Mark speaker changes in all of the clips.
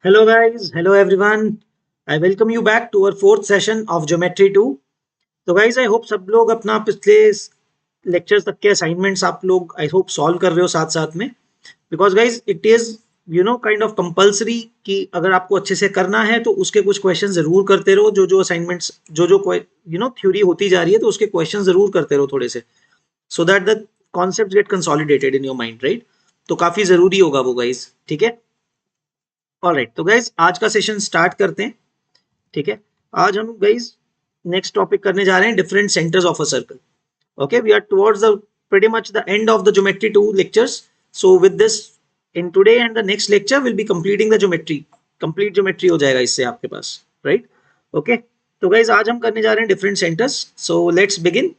Speaker 1: Hello guys, hello everyone. I welcome you back to our fourth session of Geometry 2. तो guys I hope सब लोग अपना पिछले lectures तक के असाइनमेंट्स आप लोग आई होप सॉल्व कर रहे हो साथ साथ में because guys it is kind of compulsory कि अगर आपको अच्छे से करना है तो उसके कुछ क्वेश्चन जरूर करते रहो जो जो असाइनमेंट्स जो थ्योरी होती जा रही है तो उसके क्वेश्चन जरूर करते रहो थोड़े से so that the concept get consolidated in your mind right. तो काफी जरूरी होगा वो गाइज, ठीक है। ऑलराइट तो गाइज आज का सेशन स्टार्ट करते हैं, ठीक है। आज हम गाइज नेक्स्ट टॉपिक करने जा रहे हैं different centres of a circle. Okay, we are towards the pretty much the end of the geometry 2 lectures. So with this, in today and the next lecture we'll be completing the geometry, complete geometry हो जाएगा इससे आपके पास, right? Okay, तो guys आज हम करने जा रहे हैं different centers. So let's begin.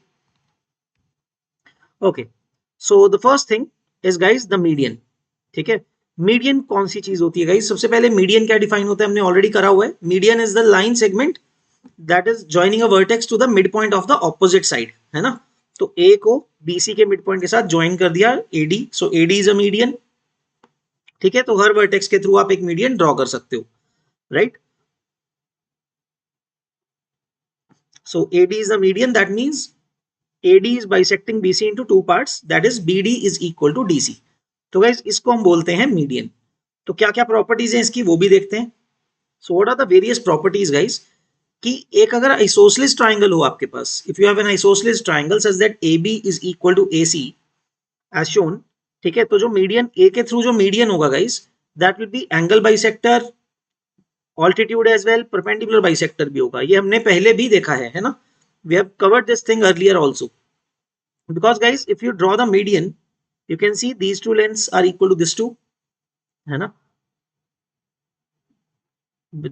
Speaker 1: Okay, so the first thing is guys the median, ठीक है। मीडियन कौन सी चीज होती है गाइस? सबसे पहले मीडियन क्या डिफाइन होता है हमने ऑलरेडी करा हुआ है। Median is the line segment that is joining a vertex to the mid point of the opposite side, है ना। तो ए को बीसी के मिड पॉइंट के साथ ज्वाइन कर दिया AD, so AD is a median, ठीक है। तो हर वर्टेक्स के थ्रू आप एक मीडियन ड्रॉ कर सकते हो, right. So AD is the median, that means AD is bisecting BC into two parts, that is BD is equal to DC. तो गाइस इसको हम बोलते हैं मीडियन। तो क्या क्या प्रॉपर्टीज हैं इसकी वो भी देखते हैं। So what are the various properties guys? कि एक अगर आइसोसेलेस ट्राइंगल हो आपके पास, if you have an isosceles triangle such that AB is equal to AC as shown, ठीक है। तो जो मीडियन ए के थ्रू जो मीडियन होगा guys that will be angle bisector, altitude as well, perpendicular bisector भी होगा। ये हमने पहले भी देखा है ना। We have covered this thing earlier also because guys if you draw the median you can see these two lengths are equal to this two, है ना।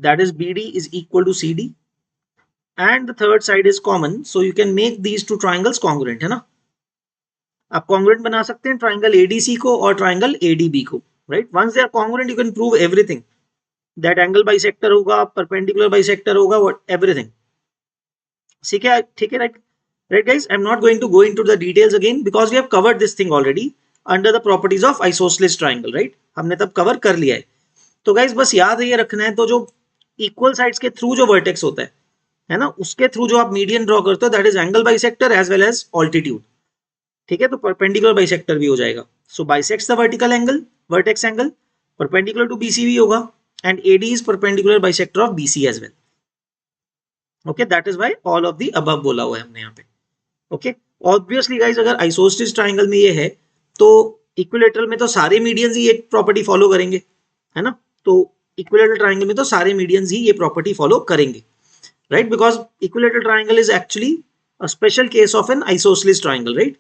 Speaker 1: that is BD is equal to CD and the third side is common, so you can make these two triangles congruent, है ना। आप congruent बना सकते हैं triangle ADC को और ट्राइंगल ADB को, right. Once they are congruent you can prove everything, that angle bisector होगा, perpendicular bisector होगा, what everything, ठीक है, ठीक है, right guys। I'm not going to go into the details again because we have covered this thing already under the properties of isosceles triangle, right। हमने तब cover कर लिया है। तो गाइज बस याद ये रखना है, तो जो इक्वल साइड्स के थ्रू जो वर्टेक्स होता है ना, उसके थ्रू जो आप मीडियन ड्रॉ करते हो that is angle bisector as well as altitude, ठीक है। तो परपेंडिकुलर बाइसेक्टर भी हो जाएगा। So bisects the vertical angle, vertex angle, perpendicular to BC भी होगा and AD is perpendicular bisector of BC as well. Okay, that is why all of the above बोला हुआ है हमने यहाँ पे। ओके, ऑब्वियसली गाइज अगर आइसोसेलेस ट्राइंगल में ये है तो इक्विलेटरल में तो सारे मीडियंस ही एक प्रॉपर्टी फॉलो करेंगे, है ना। तो इक्विलेटरल ट्राइंगल में तो सारे मीडियंस ही ये प्रॉपर्टी फॉलो करेंगे, right, because equilateral triangle is actually a special case of an isosceles triangle, right,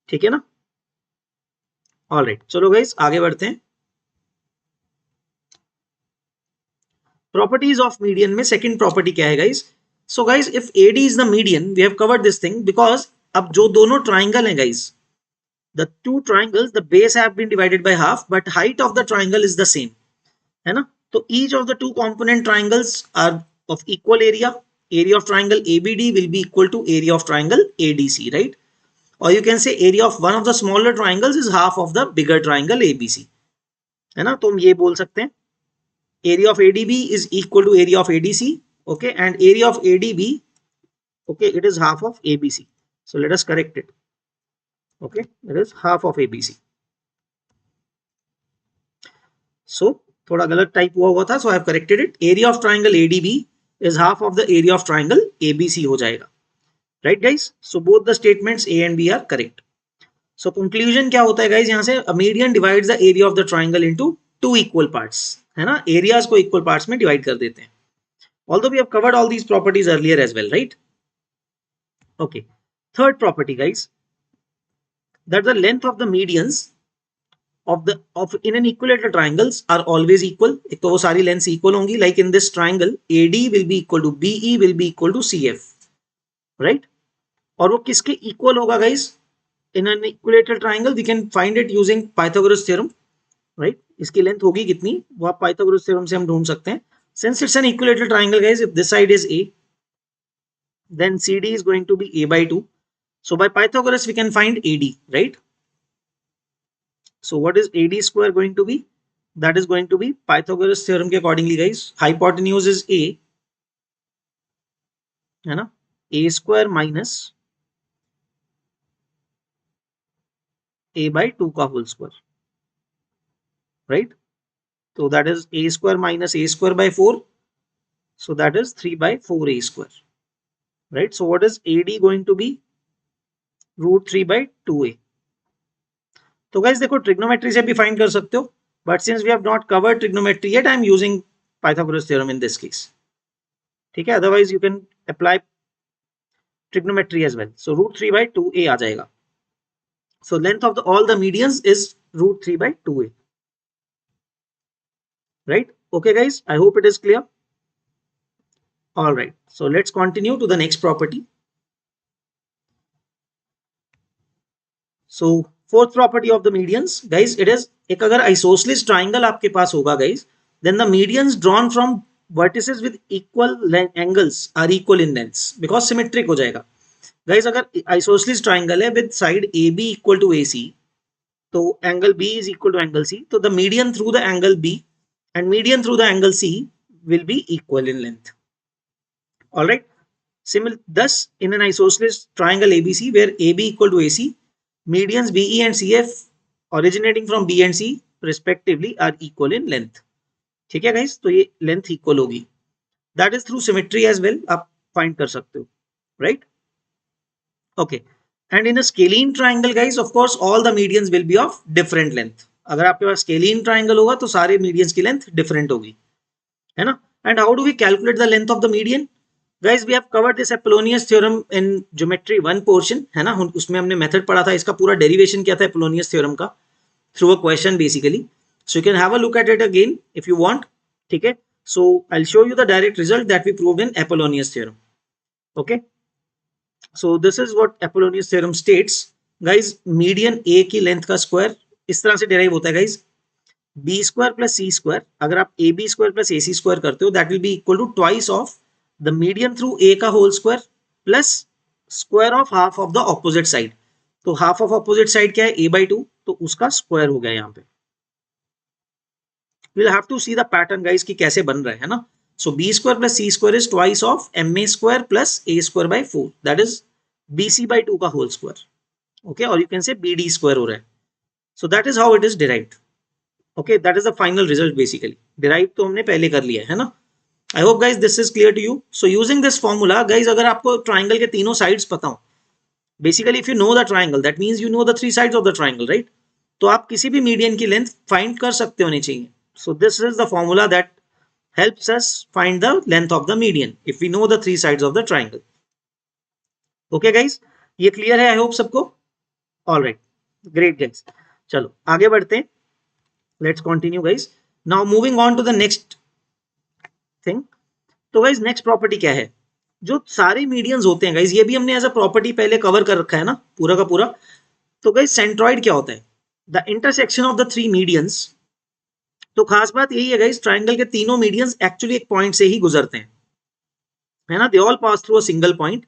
Speaker 1: ठीक है ना। ऑलराइट, चलो गाइस आगे बढ़ते हैं। प्रॉपर्टीज ऑफ मीडियन में सेकंड प्रॉपर्टी क्या है guys? So guys if AD is the median, we have covered this thing because अब जो दोनों ट्राइंगल हैं guys, the two triangles, the base have been divided by half but height of the triangle is the same, है ना। तो each of the two component triangles are of equal area. Area of triangle ABD will be equal to area of triangle ADC, right? Or you can say area of one of the smaller triangles is half of the bigger triangle ABC, है ना। तो हम ये बोल सकते हैं area of ADB is equal to area of ADC, okay, and area of ADB, okay, it is half of ABC. So let us correct it. Okay, it is half of ABC. So थोड़ा गलत type हुआ था, so I have corrected it. Area of triangle ADB is half of the area of triangle ABC हो जाएगा, right guys? So both the statements A and B are correct. So conclusion क्या होता है guys यहाँ से? A median divides the area of the triangle into two equal parts, है ना। areas को equal parts में divide कर देते हैं। Although we have covered all these properties earlier as well, right? Okay, third property guys, that the length of the medians of in an equilateral triangles are always equal। एक तो वो सारी lengths equal होंगी, like in this triangle AD will be equal to BE will be equal to CF, right? और वो किसके equal होगा guys? in an equilateral triangle we can find it using Pythagoras theorem, right? इसकी length होगी कितनी वो आप Pythagoras theorem से हम ढूंढ सकते हैं। since it's an equilateral triangle guys, if this side is A then CD is going to be A by 2, so by Pythagoras we can find AD, right? So what is AD square going to be? that is going to be Pythagoras theorem के accordingly guys, hypotenuse is a, है ना, a square minus a by 2 का whole square, right? So that is a square minus a square by 4, so that is 3 by 4a square, right? So what is AD going to be? Root 3 by 2a. तो guys देखो trigonometry से भी find कर सकते हो, but since we have not covered trigonometry yet, I am using Pythagoras theorem in this case, ठीक है? Otherwise you can apply trigonometry as well. So root 3 by 2a आ जाएगा. So length of all the medians is root 3 by 2a, right? Okay guys, I hope it is clear. All right, so let's continue to the next property. So fourth property of the medians guys, it is, एक अगर isosceles triangle आपके पास होगा guys, then the medians drawn from vertices with equal angles are equal in lengths because symmetric हो जाएगा guys. अगर isosceles triangle है with side AB equal to AC, तो angle B is equal to angle C, तो the median through the angle B and median through the angle C will be equal in length. All right, thus in an isosceles triangle ABC where AB equal to AC, medians BE and CF originating from B and C respectively are equal in length. ठीक है guys, तो ये length equal होगी. That is through symmetry as well, आप find कर सकते हो, right? Okay, and in a scalene triangle guys, of course all the medians will be of different length. अगर आपके पास scalene triangle होगा तो सारे medians की length different होगी, है ना? And how do we calculate the length of the median? Guys, we have covered this Apollonius theorem in geometry 1 portion, है ना? उसमें हमने मेथड पढ़ा था, इसका पूरा डेरिवेशन किया था Apollonius theorem का through a question basically. So you can have a look at it again if you want. ठीक है? So I'll show you the direct result that we proved in Apollonius theorem. Okay? So this is what Apollonius theorem states. Guys, median A की length का square इस तरह से derive होता है guys. B square plus C square, अगर आप AB square plus AC square करते हो, that will be equal to twice of the median through A का whole square plus square of half of the opposite side. तो half of opposite side क्या है? A by 2, तो उसका square हो गया यहाँ पे. We'll have to see the pattern guys कि कैसे बन रहा है ना? So B square plus C square is twice of MA square plus A square by 4, that is BC by 2 का whole square. Okay, or you can say BD square हो रहा है. So that is how it is derived. Okay, that is the final result basically. Derive तो हमने पहले कर लिया है ना? I hope guys this is clear to you. So using this formula guys, अगर आपको triangle के तीनों sides पता हो, basically if you know the triangle, that means you know the three sides of the triangle, right? तो आप किसी भी median की length find कर सकते होने चाहिए. So this is the formula that helps us find the length of the median if we know the three sides of the triangle. Okay guys, ये clear है I hope सबको? All right, great guys. चलो आगे बढ़ते हैं. Let's continue guys. Now moving on to the next thing. तो guys next property क्या है? जो सारे मीडियंस होते हैं guys, ये भी हमने एज अ प्रॉपर्टी पहले कवर कर रखा है ना पूरा का पूरा. तो guys सेंट्रॉइड क्या होता है? The intersection of the three medians. तो खास बात यही है गाइस, ट्राइंगल के तीनों मीडियंस एक्चुअली एक पॉइंट से ही गुजरते हैं, है ना? They all pass through a single point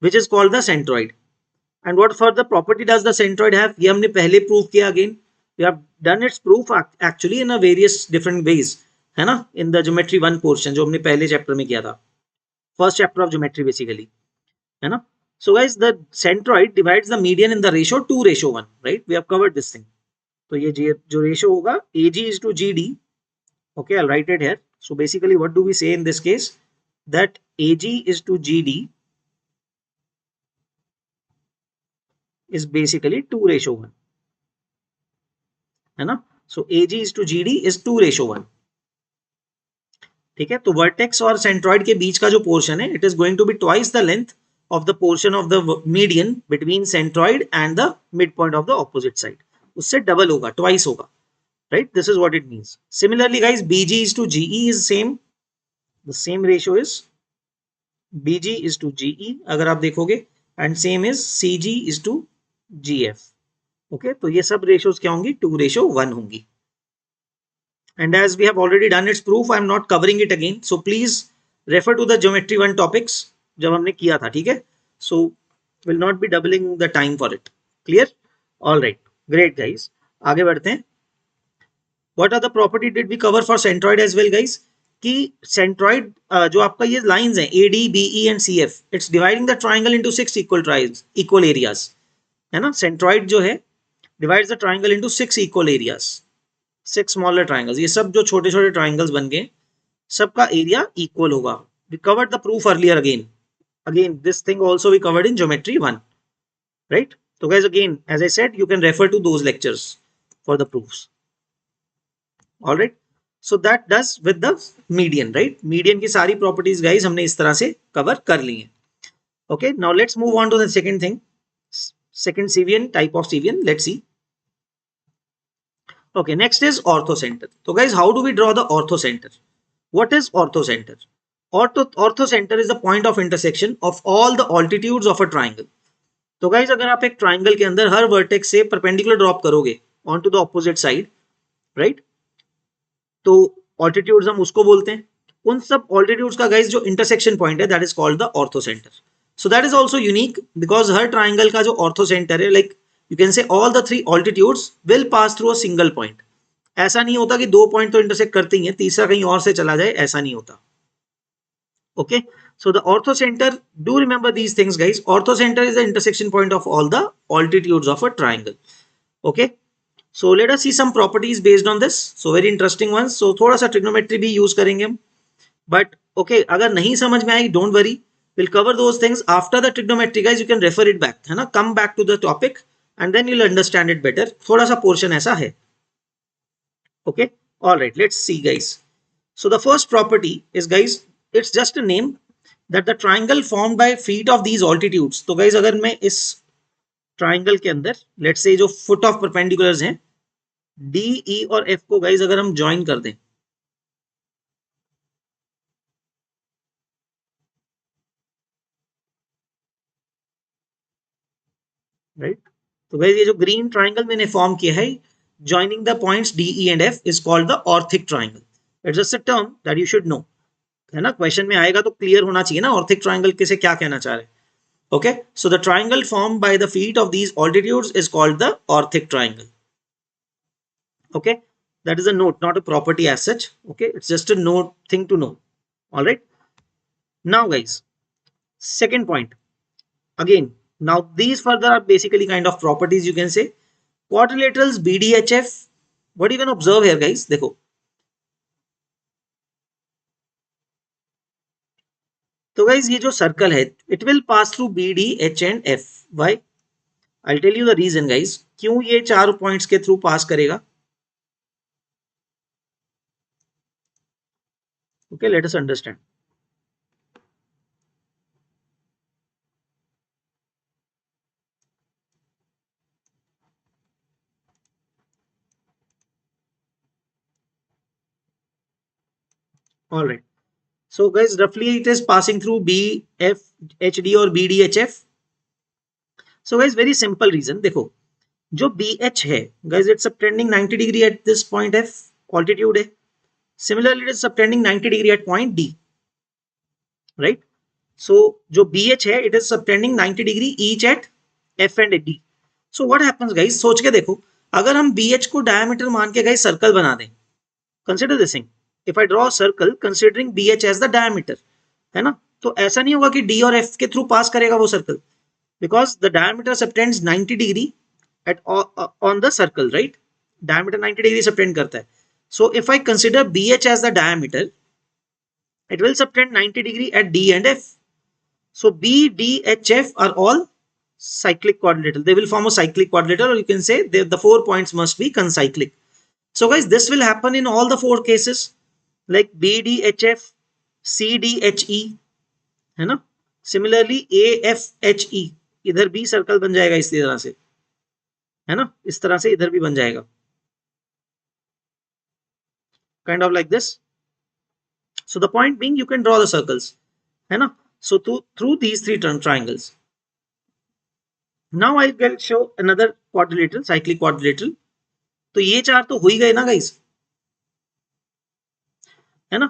Speaker 1: which is called the centroid. And what further property does the centroid have? ये हमने पहले प्रूव किया. Again we have done its proof actually in a various different ways, है ना? In the geometry 1 portion जो हमने पहले chapter में किया था, first chapter of geometry basically, है ना? So guys, the centroid divides the median in the ratio 2:1, right? We have covered this thing. तो ये जो रेशियो होगा AG is to GD. Okay, I'll write it here. So basically what do we say in this case? That AG is to GD is basically 2:1, है ना? So AG is to GD is 2:1. ठीक है, तो vertex और centroid के बीच का जो portion है, it is going to be twice the length of the portion of the median between centroid and the midpoint of the opposite side. उससे double होगा, ट्वाइस होगा, right? This is what it means. Similarly guys, BG is to GE is same. The same ratio is BG is to GE अगर आप देखोगे, and same is CG is to GF. Okay, तो ये सब ratios क्या होंगी? 2:1 होंगी. And as we have already done its proof, I am not covering it again. So please refer to the geometry 1 topics जब हमने किया था, ठीक है? So will not be doubling the time for it. Clear? All right, great guys. आगे बढ़ते हैं. What are the property did we cover for centroid as well guys? कि centroid जो आपका ये lines हैं AD, BE and CF, it's dividing the triangle into 6 equal areas, है ना? Centroid जो है divides the triangle into 6 equal areas, 6 smaller triangles. ये सब जो छोटे छोटे triangles बन गए सबका area equal होगा. We covered the proof earlier again this thing also we covered in geometry 1, right? So guys, again as I said, you can refer to those lectures for the proofs. All right, so that does with the median, right? Median की सारी properties guys हमने इस तरह से cover कर ली हैं. Okay, now let's move on to the second thing, second Cevian type of Cevian. Let's see. Okay, next is orthocenter. So guys, how do we draw the orthocenter? What is orthocenter? Orthocenter is the point of intersection of all the altitudes of a triangle. तो guys, अगर आप एक triangle के अंदर हर vertex से perpendicular drop करोगे onto the opposite side, right? तो altitudes हम उसको बोलते हैं. उन सब altitudes का guys जो intersection point है, that is called the orthocenter. So that is also unique because her triangle का जो orthocenter है, like you can say all the 3 altitudes will pass through a single point. ऐसा नहीं होता कि 2 point तो intersect करते ही हैं, तीसरा कहीं और से चला जाए, ऐसा नहीं होता. Okay, so the orthocenter, do remember these things guys. Orthocenter is the intersection point of all the altitudes of a triangle. Okay, so let us see some properties based on this. So very interesting ones. So थोड़ा सा trigonometry भी use करेंगे हम. But okay, अगर नहीं समझ में आएगी, don't worry. We'll cover those things after the trigonometry guys. You can refer it back, है ना? Come back to the topic and then you'll understand it better. थोड़ा सा portion ऐसा है. Okay, all right. Let's see guys. So the first property is guys, it's just a name that the triangle formed by feet of these altitudes. तो guys अगर मैं इस triangle के अंदर let's say जो foot of perpendiculars हैं D, E और F को guys अगर हम join कर दें, right? तो guys ये जो green triangle मैंने form किया है joining the points D, E and F is called the orthic triangle. It's just a term that you should know, है ना? क्वेश्चन में आएगा तो क्लियर होना चाहिए ना ऑर्थिक ट्राइंगल किसे क्या कहना चाह रहे हैं. Okay, so the triangle formed by the feet of these altitudes is called the orthic triangle. Okay, that is a note, not a property as such. Okay, it's just a note thing to know. All right, now guys, second point again. Now these further are basically kind of properties, you can say. Quadrilaterals BDHF, what you can observe here guys, देखो तो guys ये जो circle है it will pass through B D H and F. Why? I tell you the reason guys क्यों ये 4 points के through pass करेगा. Okay, let us understand. All right, so guys roughly it is passing through BFHD or BDHF. so guys very simple reason, देखो जो BH है guys it's subtending 90 degree at this point F, altitude है. similarly it is subtending 90 degree at point D, right? so जो BH है it is subtending 90 degree each at F and D. so what happens guys, सोच के देखो अगर हम BH को diameter मान के guys सर्कल बना दें, consider this thing. If I draw a circle considering BH as the diameter, है ना? तो ऐसा नहीं होगा कि D और F के थ्रू पास करेगा वो circle, because the diameter subtends 90 degree at on the circle, right? Diameter 90 degree subtend करता है. So if I consider BH as the diameter, it will subtend 90 degree at D and F. So B, D, H, F are all cyclic quadrilateral. They will form a cyclic quadrilateral, or you can say the 4 points must be concyclic. So guys, this will happen in all the 4 cases. like BDHF, CDHE, है ना? Similarly AFHE, इधर भी circle बन जाएगा इस तरह से, है ना? इस तरह से इधर भी बन जाएगा, kind of like this. So the point being you can draw the circles, है ना? So through these 3 triangles. Now I will show another quadrilateral, cyclic quadrilateral. तो ये 4 तो हो ही गए ना गाइस, है ना?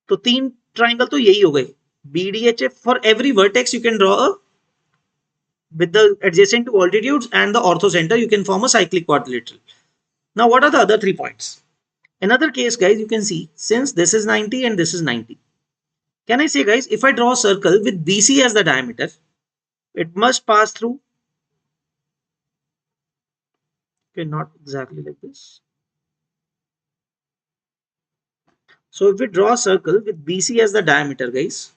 Speaker 1: तो 3 ट्राइंगल तो यही हो गए. BDHF for every vertex you can draw a with the adjacent to altitudes and the orthocenter you can form a cyclic quadrilateral. Now what are the other 3 points? Another case, guys, you can see since this is 90 and this is 90, can I say, guys, if I draw a circle with BC as the diameter, it must pass through, okay, not exactly like this. So if we draw a circle with BC as the diameter, guys,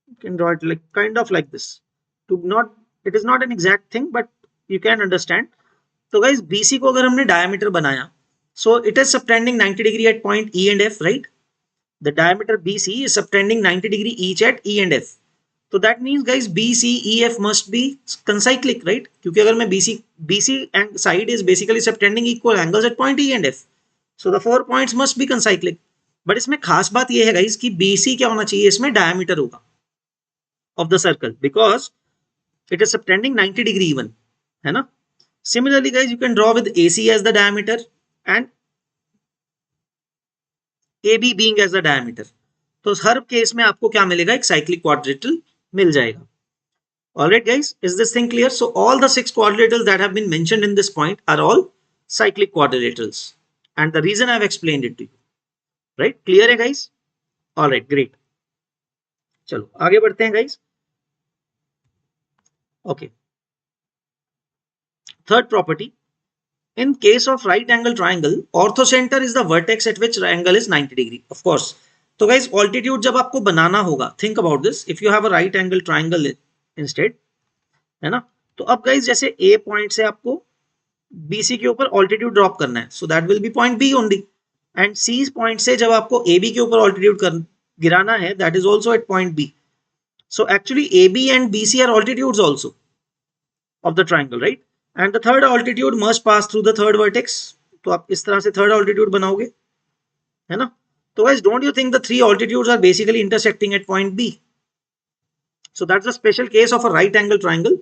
Speaker 1: you can draw it like kind of like this. To not, it is not an exact thing, but you can understand. So guys, BC को अगर हमने diameter बनाया, so it is subtending 90 degree at point E and F, right? The diameter BC is subtending 90 degree each at E and F. So that means, guys, BCEF must be concyclic, right? क्योंकि अगर मैं BC and side is basically subtending equal angles at point E and F. So the 4 points must be concyclic. But इसमें खास बात ये है, guys, कि BC क्या होना चाहिए, इसमें diameter होगा of the circle because it is subtending 90 degree even, है ना? Similarly, guys, you can draw with AC as the diameter and AB being as the diameter. तो हर केस में आपको क्या मिलेगा, एक cyclic quadrilateral मिल जाएगा. Alright, guys, is this thing clear? So all the 6 quadrilaterals that have been mentioned in this point are all cyclic quadrilaterals, and the reason I've explained it to you. Right? Clear है, guys? Alright, great. चलो आगे बढ़ते हैं, guys. Okay. Third property. In case of right angle triangle, orthocenter is the vertex at which angle is 90 degree. Of course. तो guys, altitude जब आपको बनाना होगा, think about this. If you have a right angle triangle instead, है ना? तो अब guys, जैसे A point से आपको BC के ऊपर altitude ड्रॉप करना है, so that will be point B only. And C point से जब आपको AB के ऊपर altitude गिराना है, that is also at point B. So actually AB and BC are altitudes also of the triangle, right? And the third altitude must pass through the third vertex. तो आप इस तरह से third altitude बनाओगे, है ना? तो guys, don't you think the 3 altitudes are basically intersecting at point B? So that's a special case of a right angle triangle,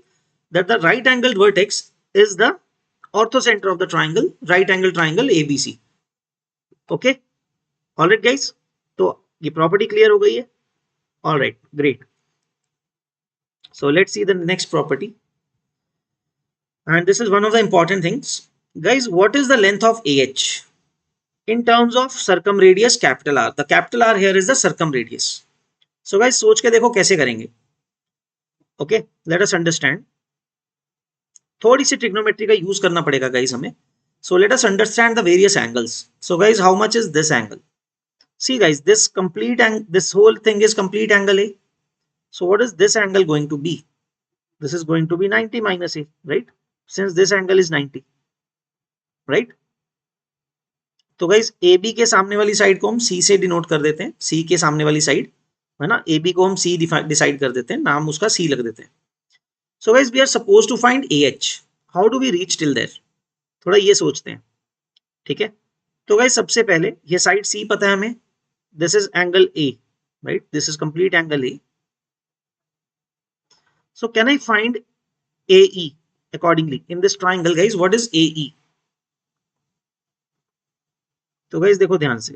Speaker 1: that the right angled vertex is the orthocenter of the triangle, right angle triangle ABC. Okay? Alright, guys? तो ये property clear हो गई है? Alright, great. So let's see the next property. And this is one of the important things. Guys, what is the length of AH? In terms of circumradius capital R. The capital R here is the circumradius. So guys, सोच के देखो कैसे करेंगे. Okay, let us understand. थोड़ी सी trigonometry का use करना पड़ेगा guys हमें. So let us understand the various angles. So guys, how much is this angle? See guys, this whole thing is complete angle A. So what is this angle going to be? This is going to be 90 minus A, right? Since this angle is 90, right? तो guys AB के सामने वाली side को हम C से denote कर देते हैं, C के सामने वाली साइड, है ना? AB को हम C डिसाइड कर देते हैं, नाम उसका C लग देते हैं. So guys, we are suppose to find AH. How do we reach till there? थोड़ा ये सोचते हैं, ठीक है? तो गाइस, सबसे पहले ये साइड C पता है हमें, this is angle A, right? This is complete angle A. So can I find AE accordingly in this triangle, guys? What is AE? तो guys देखो ध्यान से,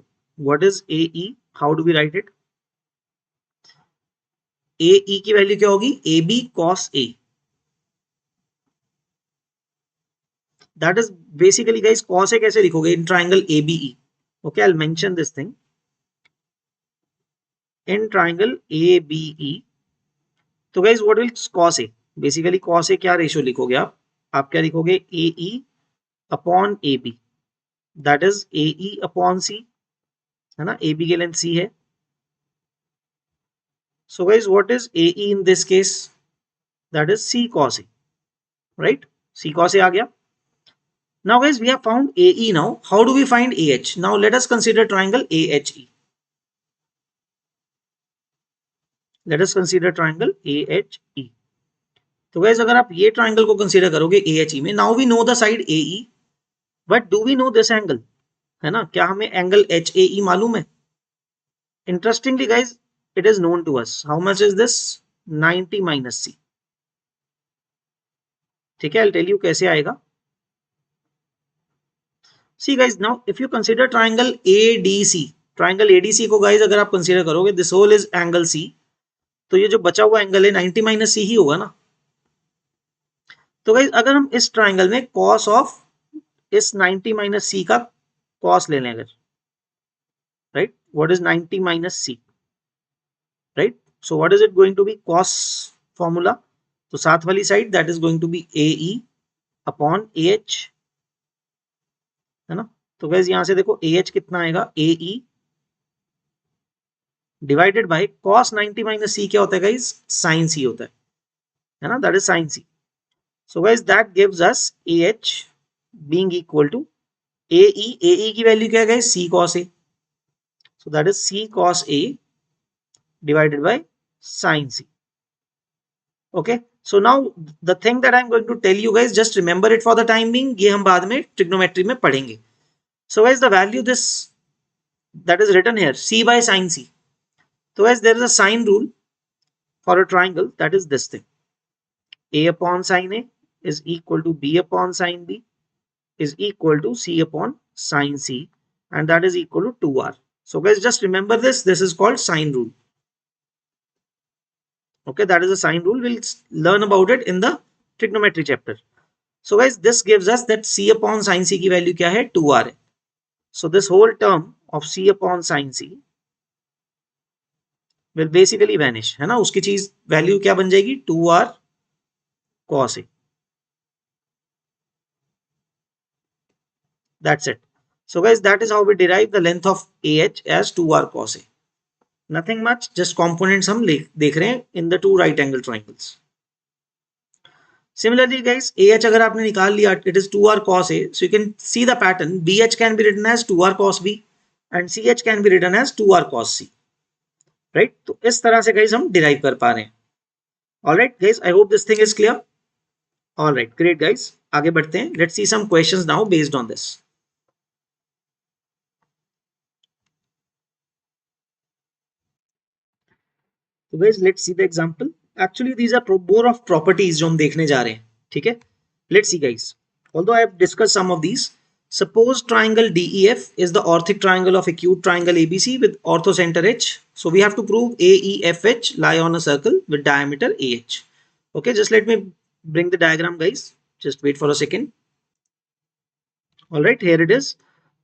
Speaker 1: what is AE? How do we write it? AE की value क्या होगी? AB cos A. That is basically, guys, cos A कैसे लिखोगे in triangle ABE? Okay, I'll mention this thing. In triangle ABE, तो guys, what will cos A? Basically cos A क्या ratio लिखोगे आप क्या लिखोगे? AE upon AB, that is AE upon C, है ना? AB की लेंथ C है. So guys, what is AE in this case? That is C cos A, right? C cos A आ गया. Now guys, we have found AE. Now how do we find AH? Now let us consider triangle AHE. Let us consider triangle AHE. तो guys, अगर आप ये triangle को consider करोगे AHE में, now we know the side AE, but do we know this angle? है ना? क्या हमें angle HAE मालूम है? Interestingly guys, it is known to us. How much is this? 90 minus C. ठीक है, I'll tell you कैसे आएगा. See guys, now if you consider triangle ADC को guys अगर आप consider करोगे, this whole is angle C. तो ये जो बचा हुआ एंगल है 90 माइनस सी ही होगा ना। तो गाइस अगर हम इस ट्राइंगल में कॉस ऑफ इस 90 माइनस सी का कॉस ले लें अगर, right, what is 90 minus C, right, so what is it going to be, cos formula, तो साथ वाली side that is going to be A E upon A H, है ना। तो गाइस यहां से देखो ए एच कितना आएगा, A E divided by cos 90 minus C क्या होता है गाइस, साइन सी होता है ना, that is sine C. So guys that gives us A H being equal to A E की वैल्यू क्या है guys, C cos A, so that is c cos a divided by sin c. Okay, so now the thing that I'm going to tell you guys, just remember it for the time being, ये हम बाद में trigonometry में पढ़ेंगे. So guys the value this that is written here, c by sin c. So guys there is a sine rule for a triangle, that is this thing, a upon sin a is equal to b upon sin b is equal to c upon sin c, and that is equal to 2r. So guys just remember this is called sine rule. Okay, that is a sine rule. We'll learn about it in the trigonometry chapter. So guys this gives us that c upon sin c की value क्या है, 2r है. So this whole term of c upon sin c will basically vanish, है ना, उसकी चीज value क्या बन जाएगी, 2r cos a. That's it. So guys that is how we derive the length of AH as 2r cos a. Nothing much, just components हम देख रहे हैं in the two right angle triangles. Similarly guys AH अगर आपने निकाल लिया, it is 2r cos a, so you can see the pattern, BH can be written as 2r cos b and CH can be written as 2r cos c, right? तो इस तरह से guys हम derive कर पा रहे हैं. Alright guys, I hope this thing is clear. Alright, great guys, आगे बढ़ते हैं. Let's see some questions now based on this. So guys let's see the example. Actually these are more of properties जो हम देखने जा रहे हैं, ठीक है. Let's see guys, although I have discussed some of these. Suppose triangle DEF is the orthic triangle of acute triangle ABC with orthocenter H. So we have to prove AEFH lie on a circle with diameter AH. Okay, just let me bring the diagram guys, just wait for a second. Alright, here it is.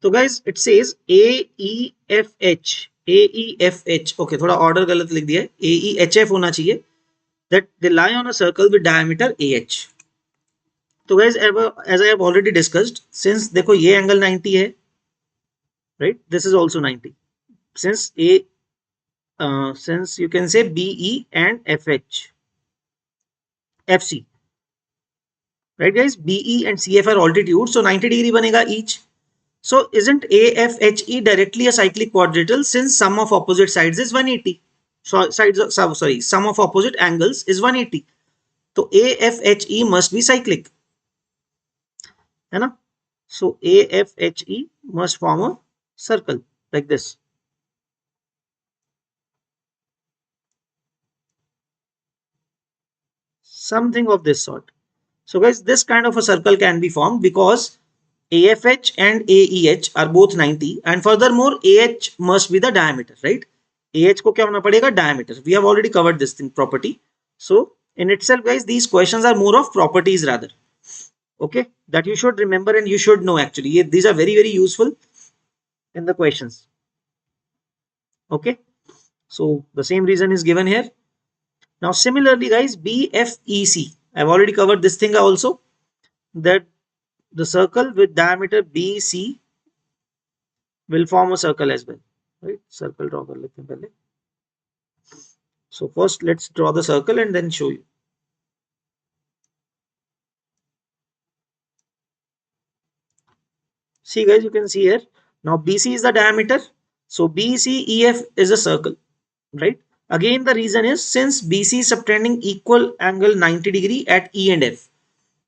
Speaker 1: So guys it says AEFH, AEFH, okay थोड़ा order गलत लिख दिया है, AEHF होना चाहिए, that they lie on a circle with diameter AH. तो guys as I have already discussed, since देखो ये angle 90 है, right, this is also 90, since since you can say BE and FH FC, right guys, BE and CF are altitude, so 90 degree बनेगा each. So isn't AFHE directly a cyclic quadrilateral since sum of opposite sides is 180? So sum of opposite angles is 180. So AFHE must be cyclic, है ना? So AFHE must form a circle like this. Something of this sort. So guys this kind of a circle can be formed because AFH and AEH are both 90 and furthermore AH must be the diameter, right? AH को क्या होना पड़ेगा, diameter. We have already covered this thing, property. So in itself guys these questions are more of properties rather, okay, that you should remember and you should know actually. These are very useful in the questions. Okay, so the same reason is given here. Now similarly guys BFEC, I've already covered this thing also, that the circle with diameter BC will form a circle as well, right? Circle draw कर लेते हैं पहले. So first let's draw the circle and then show you. See guys, you can see here, now BC is the diameter, so BCEF is a circle, right? Again the reason is since BC is subtending equal angle 90 degree at E and F,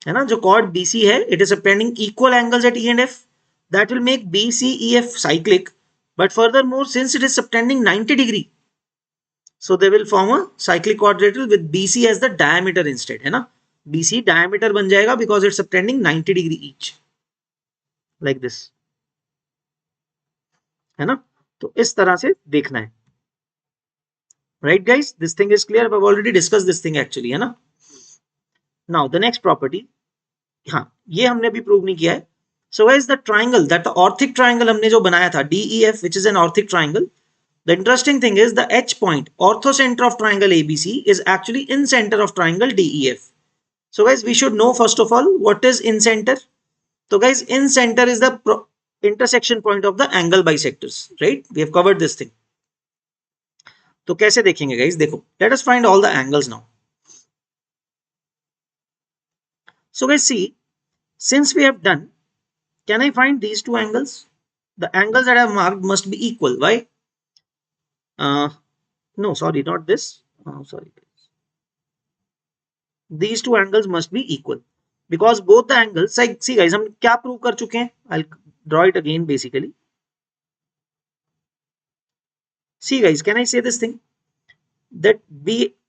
Speaker 1: है ना, जो chord BC है, it is subtending equal angles at E and F, that will make BCEF cyclic, but furthermore since it is subtending 90 degree, so they will form a cyclic quadrilateral with BC as the diameter instead, है ना, BC diameter बन जाएगा because it's subtending 90 degree each, like this, है ना. तो इस तरह से देखना है. Right guys, this thing is clear. I've already discussed this thing actually, है ना. Now the next property, हाँ ये हमने अभी प्रूव नहीं किया है. So guys, the triangle, that the orthic triangle हमने जो बनाया था DEF, which is an orthic triangle, the interesting thing is the H point, orthocenter of triangle ABC, is actually in center of triangle DEF. So guys, we should know first of all what is in center. So guys, in center is the intersection point of the angle bisectors, right? We have covered this thing. तो कैसे देखेंगे guys? देखो, let us find all the angles now. So guys, see, since we have done, can I find these two angles? The angles that I have marked must be equal. Why? No, sorry, not this. Sorry. These two angles must be equal because both the angles, like, see guys, हम क्या prove कर चुके हैं? I'll draw it again basically. See guys, can I say this thing? That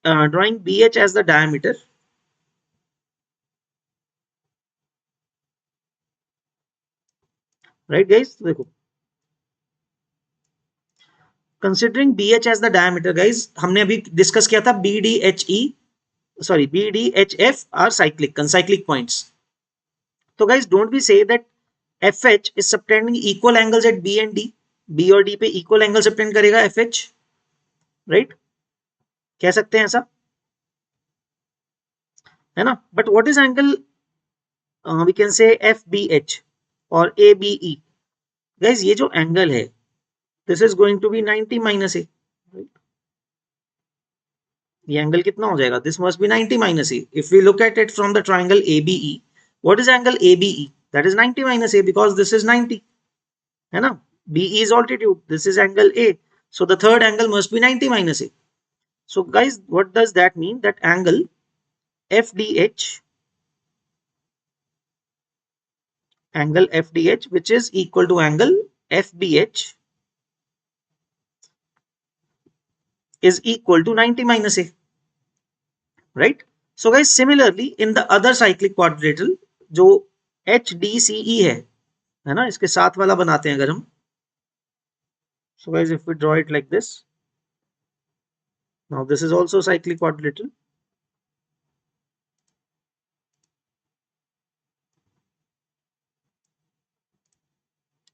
Speaker 1: drawing BH as the diameter, right guys? देखो, considering BH as the diameter guys, हमने अभी discuss किया था BDHE, sorry, BDHF are cyclic points. So guys, don't we say that FH is subtending equal angles at B and D? B और D पे equal angle subtend करेगा FH, right? कह सकते हैं ऐसा, है ना? But what is angle? We can say FBH or ABE. Guys, ये जो angle है, this is going to be 90 minus A. Right? ये angle कितना हो जाएगा? This must be 90 minus A. If we look at it from the triangle ABE, what is angle ABE? That is 90 minus A because this is 90. है ना? BE is altitude. This is angle A. So the third angle must be 90 minus A. So guys, what does that mean? That angle FDH, which is equal to angle FBH, is equal to 90 minus A, right? So guys, similarly in the other cyclic quadrilateral, जो HDCE है ना, इसके साथ वाला बनाते हैं अगर हम. So guys, if we draw it like this, now this is also cyclic quadrilateral.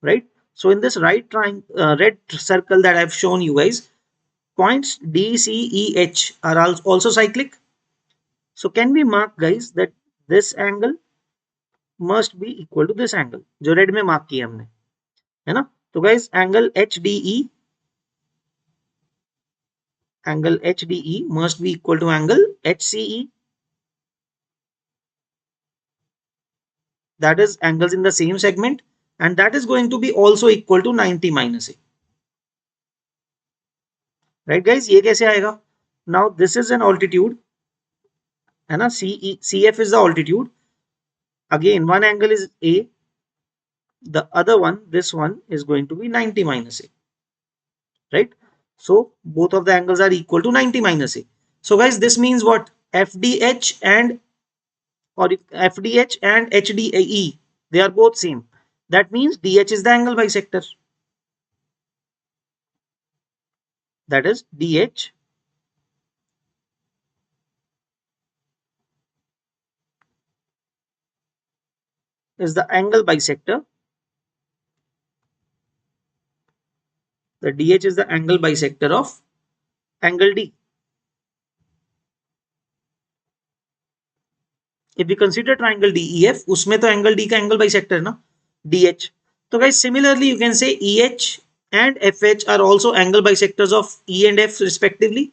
Speaker 1: Right? So in this right triangle, red circle that I've shown you guys, points D, C, E, H are also cyclic. So can we mark guys that this angle must be equal to this angle जो red में mark किया हमने, है ना? तो guys, angle HDE must be equal to angle HCE. That is angles in the same segment, and that is going to be also equal to 90 minus A. Right guys, ये कैसे आएगा? Now this is an altitude, है ना? CF is the altitude. Again, one angle is A, the other one, this one, is going to be 90 minus A, right? So both of the angles are equal to 90 minus A. So guys, this means what? FDH and HDE, they are both same. That means DH is the angle bisector. That is DH is the angle bisector. The DH is the angle bisector of angle D. If we consider triangle DEF, उसमें तो angle D का angle bisector है ना, DH. So guys, similarly you can say EH and FH are also angle bisectors of E and F respectively.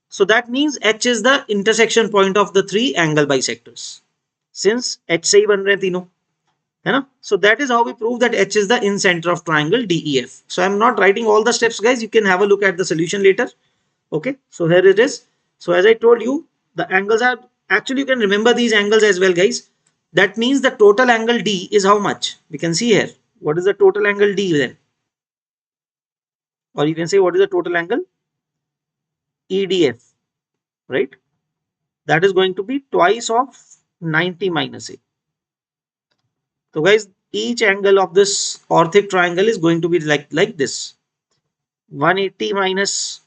Speaker 1: So that means H is the intersection point of the three angle bisectors. Since H से ही बन रहे हैं तीनों, है ना? So that is how we prove that H is the in center of triangle DEF. So I'm not writing all the steps guys, you can have a look at the solution later. Okay, so here it is. So as I told you, the angles are, actually you can remember these angles as well guys. That means the total angle D is how much? We can see here. What is the total angle D then? Or you can say what is the total angle? EDF, right? That is going to be twice of 90 minus A. So guys, each angle of this orthic triangle is going to be like this. 180 minus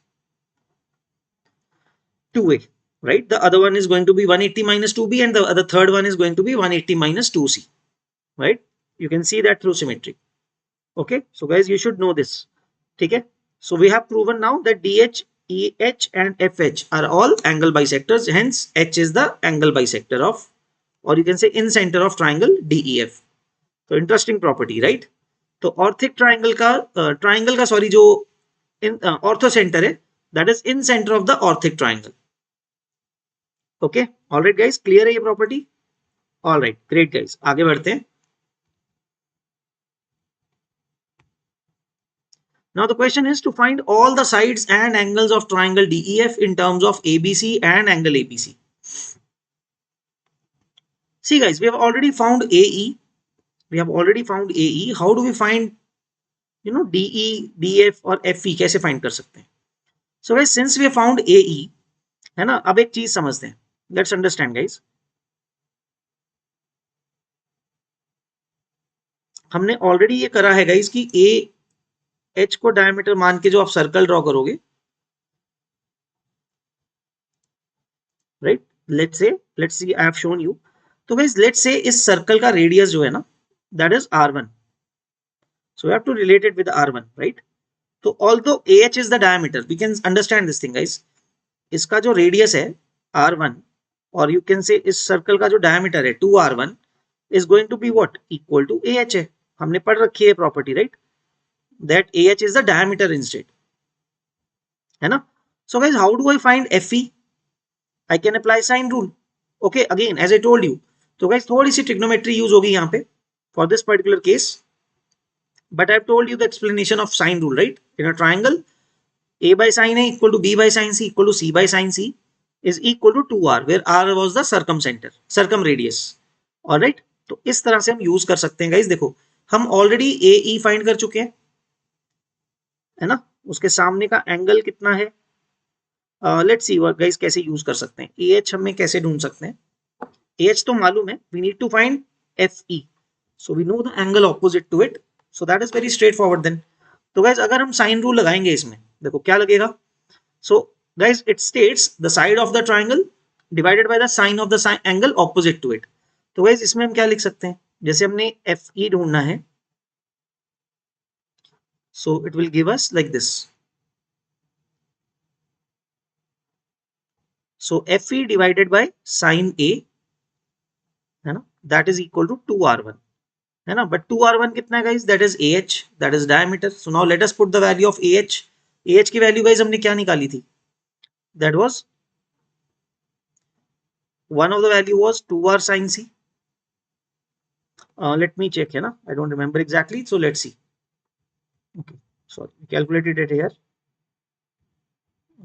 Speaker 1: 2a, right? The other one is going to be 180 minus 2b, and the third one is going to be 180 minus 2c, right? You can see that through symmetry. Okay, so guys, you should know this. Okay, so we have proven now that DH, EH and FH are all angle bisectors, hence H is the angle bisector of, or you can say in center of triangle DEF. So interesting property, right? तो ऑर्थिक triangle का sorry जो in orthocentre है, that is incentre of the orthic triangle. Okay, alright guys, clear है ये property? Alright, great guys, आगे बढ़ते हैं. Now the question is to find all the sides and angles of triangle DEF in terms of ABC and angle ABC. See guys, we have already found AE. We have already found AE. How do we find, DE, DF और FE कैसे find कर सकते हैं? So guys, since we have found AE, है ना, अब एक चीज समझते हैं. Let's understand guys. हमने ऑलरेडी ये करा है गाइस कि एच को डायमीटर मान के जो आप सर्कल ड्रॉ करोगे, right, let's see I have shown you. तो गाइस लेट्स से इस सर्कल का रेडियस जो है ना, that is r1. So we have to relate it with r1, right? तो although AH is the diameter, we can understand this thing guys. इसका जो radius है r1, और यू कैन से इस सर्कल का जो डायमीटर है 2r1 is going to be what, equal to AH है. हमने पढ़ रखी है property, right, that AH is the diameter instead, है ना? So guys, how do I find FE? I can apply sine rule. Okay, again as I told you, तो guys थोड़ी सी trigonometry use होगी यहाँ पे for this particular case, but I've told you the explanation of sine rule, right? In a triangle, A by sine A equal to B by sine C equal to C by sine C is equal to 2r, where r was the circumradius. Alright, तो इस तरह से हम use कर सकते हैं guys. देखो, हम ऑलरेडी AE फाइंड कर चुके हैं, है ना? उसके सामने का एंगल कितना है? लेट्स सी गाइस कैसे यूज कर सकते हैं. AH हमें कैसे ढूंढ सकते हैं? AH तो मालूम है, we need to find FE, so we know the angle opposite to it, so that is very straightforward then. तो गाइस अगर हम साइन रूल लगाएंगे इसमें, देखो क्या लगेगा. So guys it states the side of the triangle divided by the sine of the angle opposite to it. तो guys इसमें हम क्या लिख सकते हैं, जैसे हमने FE ढूंढना है, so it will give us like this. So FE divided by sine A, है ना, that is equal to 2r1, है ना. But 2r1 कितना है guys? That is AH, that is diameter. So now let us put the value of AH. AH की value guys हमने क्या निकाली थी? That was, one of the value was 2r sine C. Let me check, है ना, I don't remember exactly, so let's see. Okay, sorry, we calculated it here.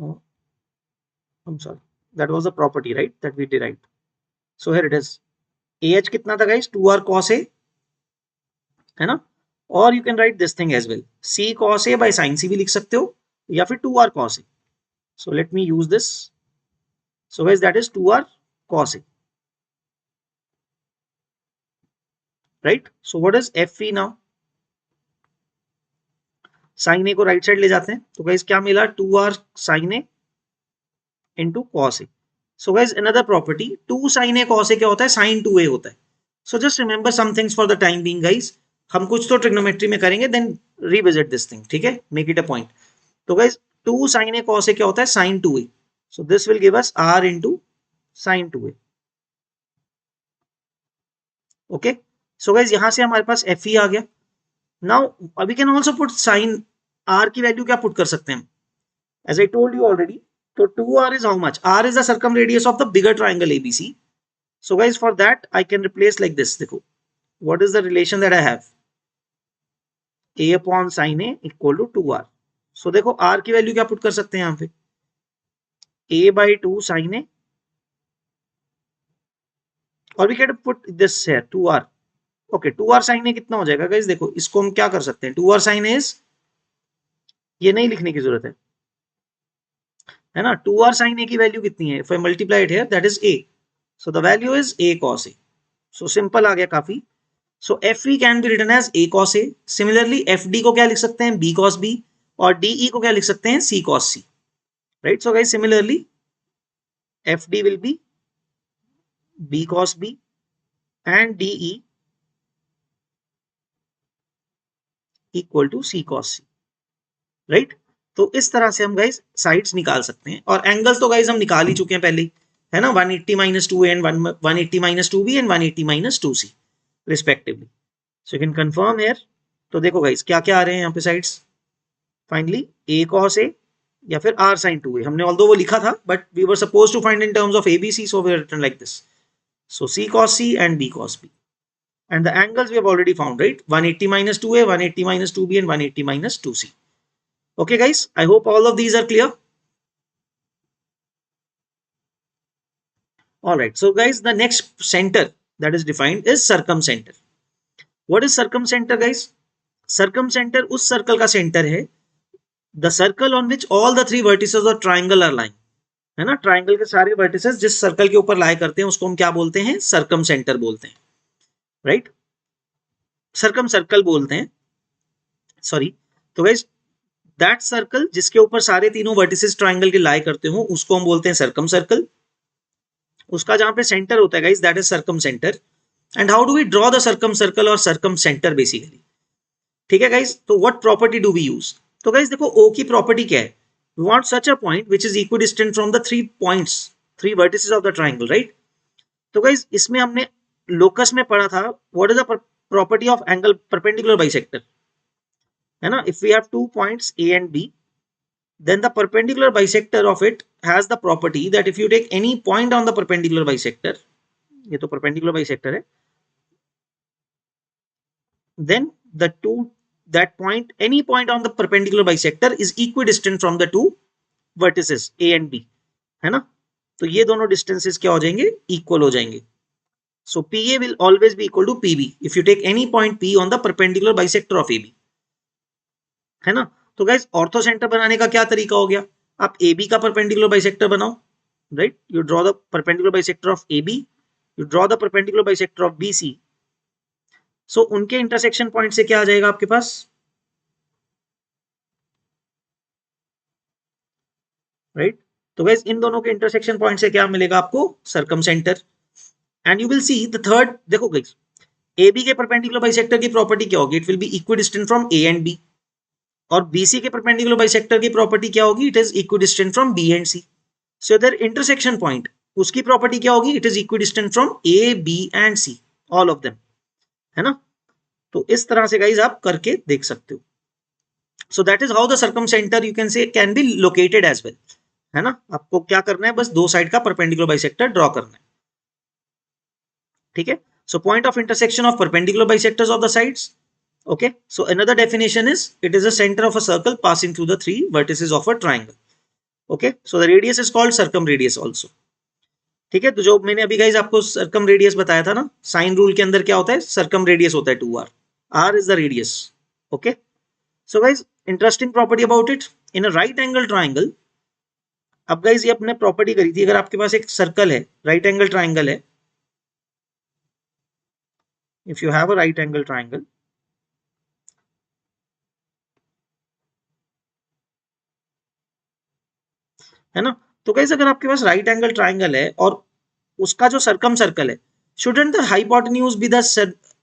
Speaker 1: I'm sorry, that was the property, right, that we derived. So here it is. AH कितना था guys? 2r cos A, है ना. और you can write this thing as well, C cos A by sin C भी लिख सकते हो, या फिर 2r cos A. So let me use this. So guys that is 2r cos A, right? So what is FE now? Sine A को right side ले जाते हैं, तो गाइस क्या मिला? 2r sin A into cos A. So guys another property, 2 sin A cos A क्या होता है? sin 2A होता है. So just remember some things for the time being guys. हम कुछ तो ट्रिग्नोमेट्री में करेंगे, then revisit this thing, ठीक है? Make it a point. तो guys 2 sin A cos A क्या होता है? sin 2A. So this will give us r into sin 2A. Okay. So guys यहाँ से हमारे पास FE आ गया. Now we can also put sin r की value क्या पुट कर सकते हैं? As I told you already, so 2r is how much? R is the circumradius of the bigger triangle ABC. So guys for that I can replace like this. देखो what is the relation that I have? A upon sin A equal to 2r. So देखो r की value क्या put कर सकते हैं यहाँ पे? A by 2 sin A, और we can put this here 2r. Okay, 2r sin A कितना हो जाएगा गाइस? देखो इसको हम क्या कर सकते हैं, 2r sin A is, ये नहीं लिखने की जरूरत है ना. 2r sin A की वैल्यू कितनी है? If I multiply it here, that is A. So the value is A cos A. So simple आ गया काफी. So FE can be written as A cos A. Similarly FD को क्या लिख सकते हैं? B cos B. और DE को क्या लिख सकते हैं? C cos C. Right? So guys similarly FD will be B cos B and DE equal to C cos C, right. तो इस तरह से हम गाइज साइड्स निकाल सकते हैं, और एंगल्स तो गाइज हम निकाल ही चुके हैं पहले ही, है ना, 180 minus 2A and 180 minus 2B and 180 minus 2C respectively. So you can confirm here. तो देखो गाइज क्या क्या आ रहे हैं यहाँ पे sides, finally A cos A या फिर R sin 2A, हमने ऑल्दो वो लिखा था but we were suppose to find in terms of ABC, so we written like this. So C cos C and B cos B. And the angles we have already found, right? 180 minus 2A, 180 minus 2B and 180 minus 2C. Okay guys, I hope all of these are clear. Alright, so guys, the next center that is defined is circumcenter. What is circumcenter guys? Circumcenter उस circle का center है, the circle on which all the three vertices of triangle are lying. है ना, triangle के सारे vertices जिस circle के ऊपर लाई करते हैं उसको हम क्या बोलते हैं, सर्कमसेंटर बोलते हैं, राइट, सर्कम सर्कल बोलते हैं, सॉरी। तो गाइस दैट सर्कल जिसके ऊपर सारे तीनों वर्टिसेस ट्राइंगल के लाई करते हो उसको हम बोलते हैं सर्कम सर्कल। उसका जहां पे सेंटर होता है guys that is circumcentre. And how do we draw the circumcircle और सर्कम सेंटर बेसिकली, ठीक है गाइस। तो what property do we use, तो गाइस देखो O की प्रॉपर्टी क्या है, we want such a point which is equidistant from the three points, three vertices of the triangle, right. तो गाइस इसमें हमने लोकस में पढ़ा था what is the property of angle perpendicular bisector, है ना। If we have two points A and B, then the perpendicular bisector of it has the property that if you take any point on the perpendicular bisector, ये तो perpendicular bisector है, then the two, that point, any point on the perpendicular bisector is equidistant from the two vertices A and B, है ना। तो ये दोनों distances क्या हो जाएंगे, equal हो जाएंगे। So PA will always be equal to PB if you take any point P on the perpendicular bisector of AB, है ना। तो गाइस ऑर्थो सेंटर बनाने का क्या तरीका हो गया, आप AB का परपेंडिकुलर बाइसेक्टर बनाओ, right. You draw the perpendicular bisector of AB, you draw the perpendicular bisector of BC। सो उनके इंटरसेक्शन पॉइंट से क्या आ जाएगा आपके पास, राइट। तो गाइस इन दोनों के इंटरसेक्शन पॉइंट से क्या मिलेगा आपको, circumcentre. And you will see the third, देखो गाइस AB के परपेंडिकुलर बाइसेक्टर की प्रॉपर्टी क्या होगी, it will be equidistant from A and B, और BC के परपेंडिकुलर बाइसेक्टर की प्रॉपर्टी क्या होगी, it is equidistant from B and C। So their intersection point, उसकी प्रॉपर्टी क्या होगी, it is equidistant from A, B and C, all of them, है ना। तो इस तरह से गाइज आप करके देख सकते हो। So that is how the circumcentre you can say can be located as well, है ना। आपको क्या करना है, बस दो साइड का परपेंडिकुलर बाइसेक्टर ड्रॉ करना है, ठीक है। So point of intersection of perpendicular bisectors of the sides, okay. So another definition is it is a center of a circle passing through the three vertices of a triangle, okay. So the radius is called circumradius also, ठीक है। तो जो मैंने अभी guys आपको circum radius बताया था ना, साइन रूल के अंदर क्या होता है, सर्कम रेडियस होता है 2r, r is the radius, okay. So guys interesting property about it, in a right angle triangle, अब गाइज ये अपने प्रॉपर्टी करी थी, अगर आपके पास एक सर्कल है, राइट एंगल ट्राइंगल है, if you have a right angle triangle, है ना। तो गाइज अगर आपके पास राइट एंगल ट्राइंगल है और उसका जो सर्कम सर्कल है, shouldn't the hypotenuse be the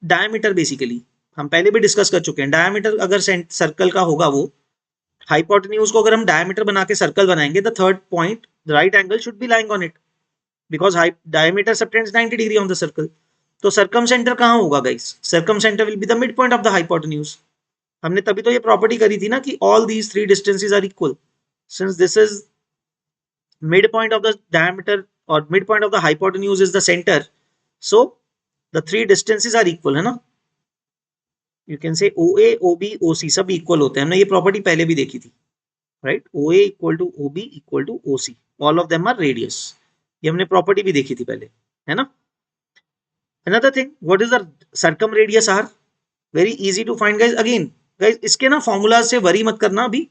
Speaker 1: diameter, basically हम पहले भी डिस्कस कर चुके हैं, डायमीटर अगर सर्कल का होगा वो, हाइपोटेन्यूज को अगर हम डायमीटर बना के सर्कल बनाएंगे, the third point the right angle should be lying on it, because diameter subtends 90 degree on the circle. तो सर्कम सेंटर कहां होगा guys, circumcentre will be the mid point of the hypotenuse. हमने तभी तो ये property करी थी ना कि all these three distances are equal, since this is midpoint of the diameter or midpoint of the hypotenuse is the center, so the three distances are equal, है ना। you can say OA, OB, OC सब equal होते हैं, हमने ये property पहले भी देखी थी, right. OA equal to OB equal to OC, all of them are radius, ये हमने प्रॉपर्टी भी देखी थी पहले, है ना। another thing, what is the circumradius r, very easy to find guys, again guys इसके ना फॉर्मूला से वरी मत करना अभी,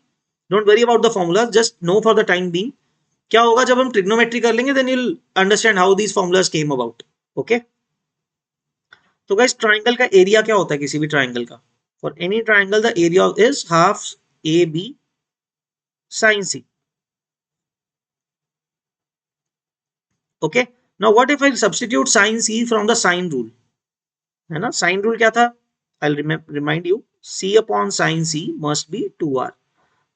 Speaker 1: don't worry about the formula, just know for the time being क्या होगा जब हम ट्रिग्नोमेट्री कर लेंगे, then you will understand how these formulas came about, okay. तो गाइस ट्राइंगल का एरिया क्या होता है किसी भी ट्राइंगल का, for any triangle the area is half A B sine C, okay, now what if I substitute sine C from the sine rule, है ना, साइन रूल क्या था, I remind you, C upon sine C must be 2r।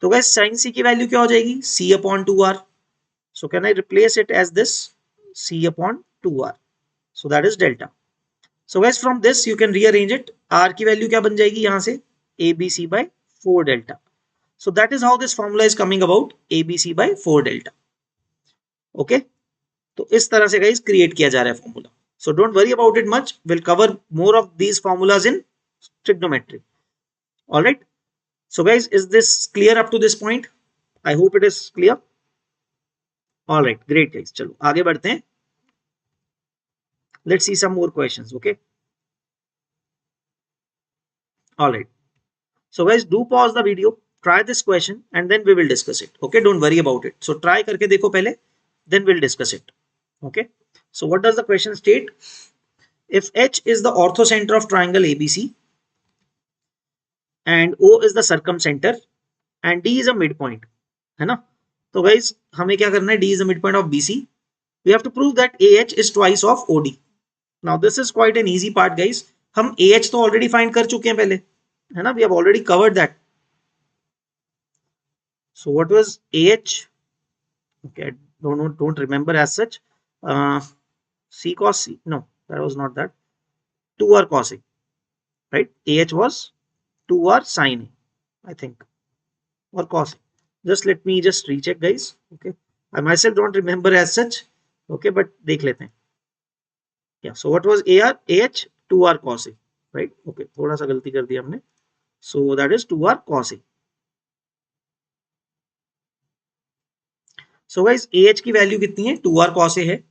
Speaker 1: तो guys sine सी की value क्या हो जाएगी, c upon 2r। So can I replace it as this, c upon 2r, so that is delta. So guys from this you can rearrange it, r की value क्या बन जाएगी यहां से, abc by 4 delta. So that is how this formula is coming about, abc by 4 delta. Okay, तो इस तरह से गाइस क्रिएट किया जा रहा है formula. So don't worry about it much, will cover more of these formulas in trigonometry. Alright, so guys, is this clear up to this point? I hope it is clear. All right, great guys, चलो आगे बढ़ते हैं, let's see some more questions. Okay, all right, so guys do pause the video, try this question and then we will discuss it. Okay, don't worry about it, so try करके देखो पहले, then we'll discuss it. Okay, so what does the question state? If H is the orthocenter of triangle ABC and O is the circumcenter and D is a midpoint, है ना, तो guys हमें क्या करना है, D is the midpoint of BC, we have to prove that AH is twice of OD. Now this is quite an easy part guys, हम AH तो already find कर चुके हैं पहले, है ना, we have already covered that. So what was AH? Okay, I don't remember as such. C cos C, no, that was not that. 2r cos A, right? AH was 2r sin A, I think, or cos A. Just let me just recheck guys. Okay, I myself don't remember as such. Okay, but देख लेते हैं. Yeah, so what was AR? AH 2r cos A, right? Okay, थोड़ा सा गलती कर दिया हमने. So that is 2r cos A. So guys, AH की वैल्यू कितनी है, 2r cos A है.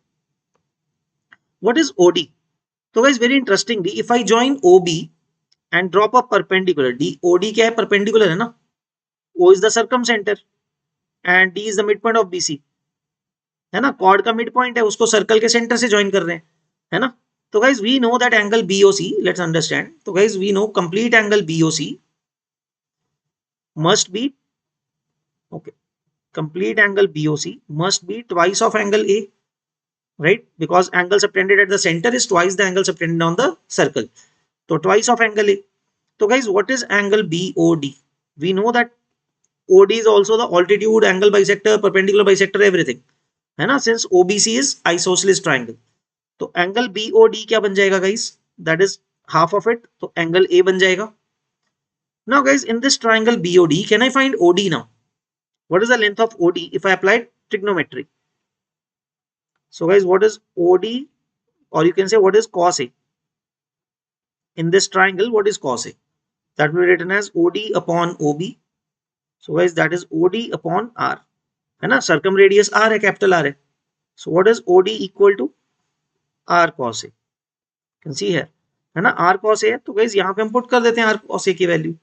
Speaker 1: What is OD? So guys, very interestingly, if I join OB and drop a perpendicular, OD क्या है, perpendicular है ना, O is the circumcenter and D is the midpoint of BC, है ना, chord का midpoint है, उसको circle के center से join कर रहे हैं, है ना. तो guys we know that angle BOC, let's understand. तो guys we know complete angle BOC must be, okay, complete angle BOC must be twice of angle A, right? Because angle subtended at the center is twice the angle subtended on the circle. So twice of angle A. So guys, what is angle BOD? We know that OD is also the altitude, angle bisector, perpendicular bisector, everything, है ना, since OBC is isosceles triangle. तो angle BOD क्या बन जाएगा guys? That is half of it. तो angle A बन जाएगा. Now guys, in this triangle BOD, can I find OD now? What is the length of OD if I apply trigonometry? So guys, what is OD, or you can say what is cos A? In this triangle, what is cos A? That will be written as OD upon OB. So guys, that is OD upon R, है ना, circumradius R है, capital R है. So what is OD equal to? R cos A. You can see here, है ना, R cos A है, तो guys यहाँ पे हम put कर देते हैं R cos A की value.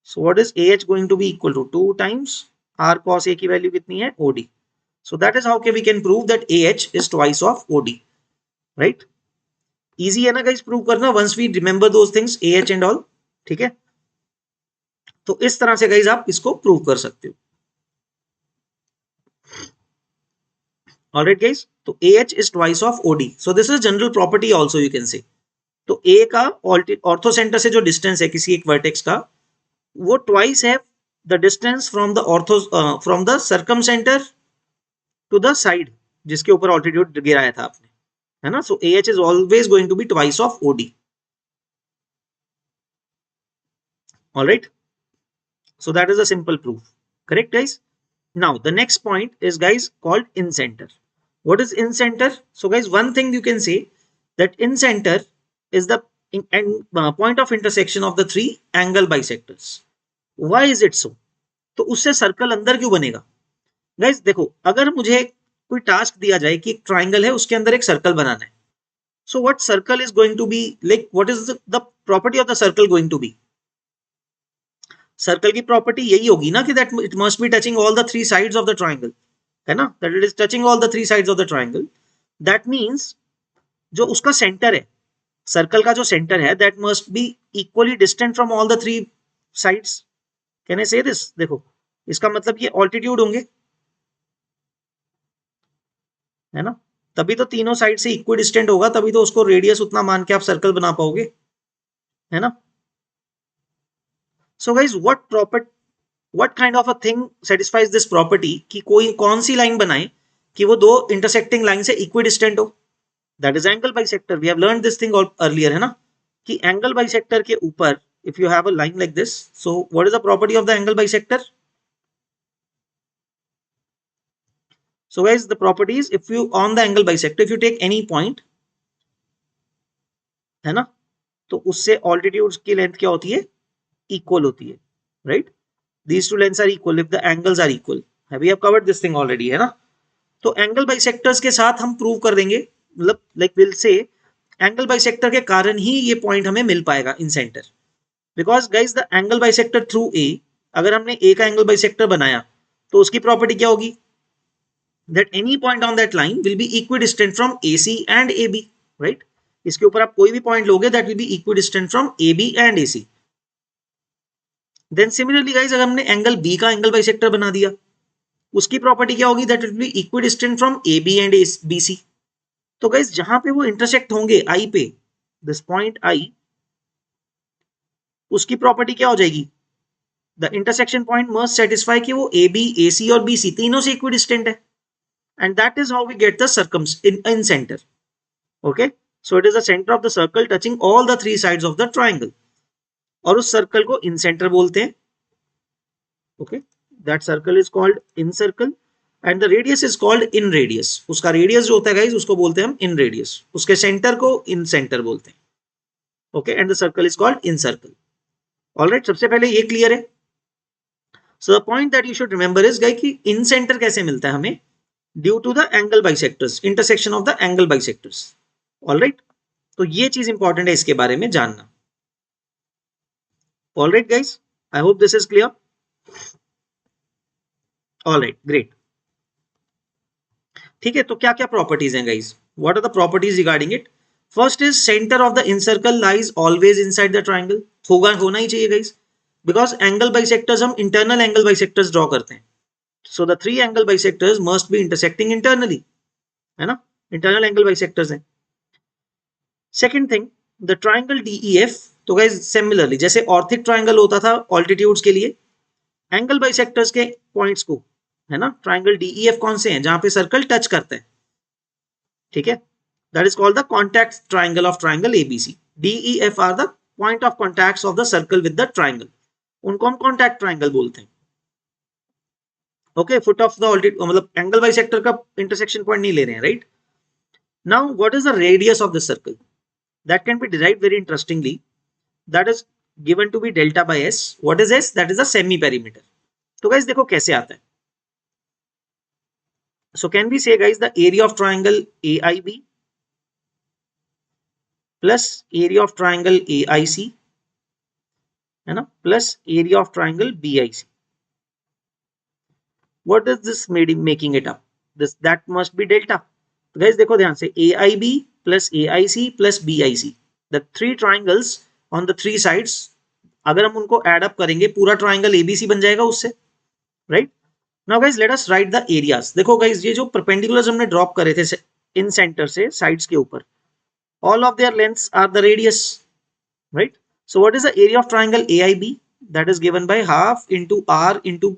Speaker 1: So what is AH going to be equal to? 2 times R cos A की वैल्यू कितनी है, OD. So that is how we can prove that AH is twice of OD, right? Easy है ना guys prove करना, once we remember those things, AH and all, ठीक है. तो इस तरह से guys आप इसको prove कर सकते हो. Alright guys, तो AH is twice of OD. So this is general property also you can say. तो A का ऑर्थोसेंटर से जो डिस्टेंस है किसी एक वर्टेक्स का, वो ट्वाइस है the distance from the from the circumcentre to the side जिसके ऊपर ऑल्टीट्यूड गिराया था आपने, है ना. So AH is always going to be twice of OD. Alright, so that is a simple proof, correct guys. Now the next point is guys called incenter. What is incenter? So guys, one thing you can say that incenter is the point of intersection of the three angle bisectors. Why is it so? तो उससे circle अंदर क्यों बनेगा guys? देखो, अगर मुझे कोई task दिया जाए कि एक ट्राइंगल है उसके अंदर एक सर्कल बनाना है, so what circle is going to be like, what is the property of the circle going to be? Circle की प्रॉपर्टी यही होगी ना कि that it must be touching all the 3 sides of the triangle, है ना, that it is touching all the 3 sides of the triangle. That means जो उसका centre है, सर्कल का जो सेंटर है, that must be equally distant from all the 3 sides. Can I से this? देखो, इसका मतलब ये ऑल्टीट्यूड होंगे, है ना. तभी तो तीनों साइड से इक्वी डिस्टेंट होगा, तभी तो उसको रेडियस उतना मान के आप सर्कल बना पाओगे, है ना। So guys what kind of a thing satisfies this property कि कोई कौन सी लाइन बनाए कि वो दो इंटरसेक्टिंग लाइन से इक्वी डिस्टेंट हो, that is angle bisector. We have learn this thing earlier, है ना, कि एंगल बाइसेक्टर के ऊपर if you have a line like this, so what is the property of the angle bisector? So guys, the properties, if you on the angle bisector, if you take any point, है ना, तो उससे altitudes की length क्या होती है? Equal होती है, right. These two lengths are equal if the angles are equal. We have covered this thing already, है ना। तो एंगल बाइसेक्टर्स के साथ हम प्रूव कर देंगे, मतलब like will say angle bisector के कारण ही ये पॉइंट हमें मिल पाएगा incentre, because guys the angle bisector through A, अगर हमने ए का एंगल बाइसेक्टर बनाया तो उसकी प्रॉपर्टी क्या होगी? that any point on that line will be equidistant from AC and AB, right? इसके ऊपर आप कोई भी पॉइंट लोगे that will be equidistant from AB and AC. Then similarly guys, अगर हमने एंगल B का एंगल बाइसेक्टर बना दिया, उसकी प्रॉपर्टी क्या होगी? that will be equidistant from AB and BC. तो गाइज जहां पे वो इंटरसेक्ट होंगे I पे, this point I, उसकी प्रॉपर्टी क्या हो जाएगी? The intersection point must satisfy कि वो AB, AC और BC तीनों से इक्विडिस्टेंट है, and that is how we get the in center. Okay, so it is the center of the circle touching all the three sides of the triangle, और उस circle को इन centre बोलते हैं. Okay, that circle is called in circle and the radius is called in radius. उसका radius जो होता है guys उसको बोलते हैं हम in radius, उसके सेंटर को in center बोलते हैं. Okay, and the circle is called in circle. All right, सबसे पहले ये क्लियर है. So the point that you should remember is guys कि in center कैसे मिलता है हमें? Due to the angle bisectors, intersection of the angle bisectors. Alright, तो ये चीज इंपॉर्टेंट है इसके बारे में जानना. Alright guys, I hope this is clear. Alright, great. ठीक है, तो क्या क्या प्रॉपर्टीज हैं guys? What are the properties regarding it? First is centre of the incircle lies always inside the triangle. होना ही चाहिए गाइस, बिकॉज एंगल बाइसेक्टर्स हम इंटरनल एंगल बाइसेक्टर्स ड्रॉ करते हैं. So the three angle bisectors must be intersecting internally, है ना, internal angle bisectors हैं. Second thing, the triangle DEF, तो guys similarly जैसे ऑर्थिक ट्राइंगल होता था ऑल्टीट्यूड्स के लिए, एंगल बाइसेक्टर्स के पॉइंट्स को, है ना, ट्राइंगल DEF कौन से हैं? जहां पे सर्कल टच करते हैं, ठीक है, that is called the contact triangle of triangle ABC. DEF are the point of contacts of the circle with the triangle, उनको हम कॉन्टैक्ट ट्राइंगल बोलते हैं. ओके, फुट ऑफ द मतलब एंगल बाइसेक्टर का इंटरसेक्शन पॉइंट नहीं ले रहे हैं, right. Now what is the radius of the circle? That can be derived very interestingly. That is given to be delta by S. What is S? That is the semi perimeter. तो guys देखो कैसे आता है. So can we से guys the area of triangle AIB plus area of triangle AIC, है ना, plus area of triangle BIC. What is this making it up? That must be delta. तो guys देखो ध्यान से, AIB plus AIC plus BIC, the three triangles on the three sides, अगर हम उनको add up करेंगे पूरा triangle ABC बन जाएगा उससे, right? Now guys let us write the areas. देखो guys ये जो perpendiculars हमने drop करे थे in center से sides के ऊपर, all of their lengths are the radius, right? So what is the area of triangle AIB? That is given by half into R into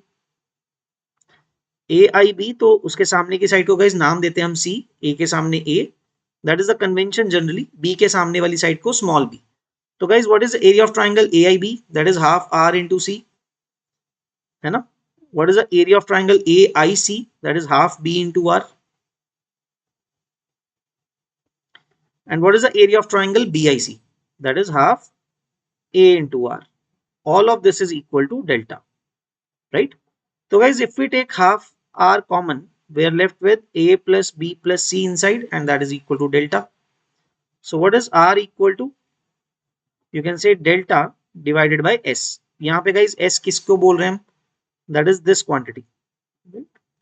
Speaker 1: AIB. तो उसके सामने की साइड को गाइस नाम देते हैं हम C, A के सामने A, that is the convention generally. B के सामने वाली साइड को स्मॉल b. तो guys what is the area of triangle AIB? That is half R into C, है ना. What is the area of triangle AIC? That is half B into R. And what is the area of triangle BIC? That is half A into R. All of this is equal to delta, right? So guys, if we take half R common, we are left with A plus B plus C inside, and that is equal to delta. So what is R equal to? You can say delta divided by S. यहाँ पे guys S किसको बोल रहे हैं हम? That is this quantity.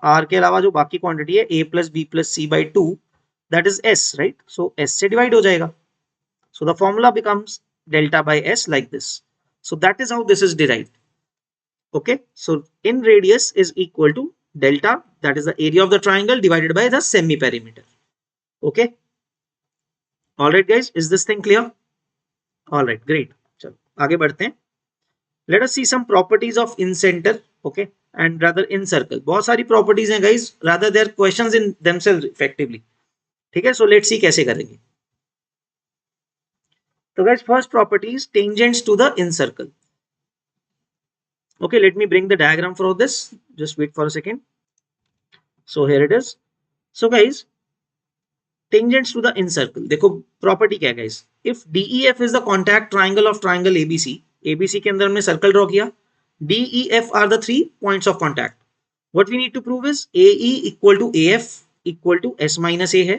Speaker 1: R के अलावा जो बाकी quantity है A plus B plus C by 2, that is S, right? So S से divide हो जाएगा. So the formula becomes delta by S like this. So that is how this is derived. Okay, so in radius is equal to delta, that is the area of the triangle divided by the semi perimeter. Okay, alright guys, is this thing clear? Alright, great. चलो आगे बढ़ते हैं। Let us see some properties of incentre, okay, and rather incircle. बहुत सारी प्रॉपर्टीज हैं guys, rather there questions in themselves effectively. ठीक है, सो लेट्स सी कैसे करेंगे। तो guys first property is tangents to the incircle. Okay, let me bring the diagram for this. Just wait for a second. So here it is. So guys, tangents to the incircle. देखो property क्या है guys? If DEF is the contact triangle of triangle ABC, ABC के अंदर हमने circle draw किया. DEF are the 3 points of contact. What we need to prove is AE equal to AF equal to S minus A है.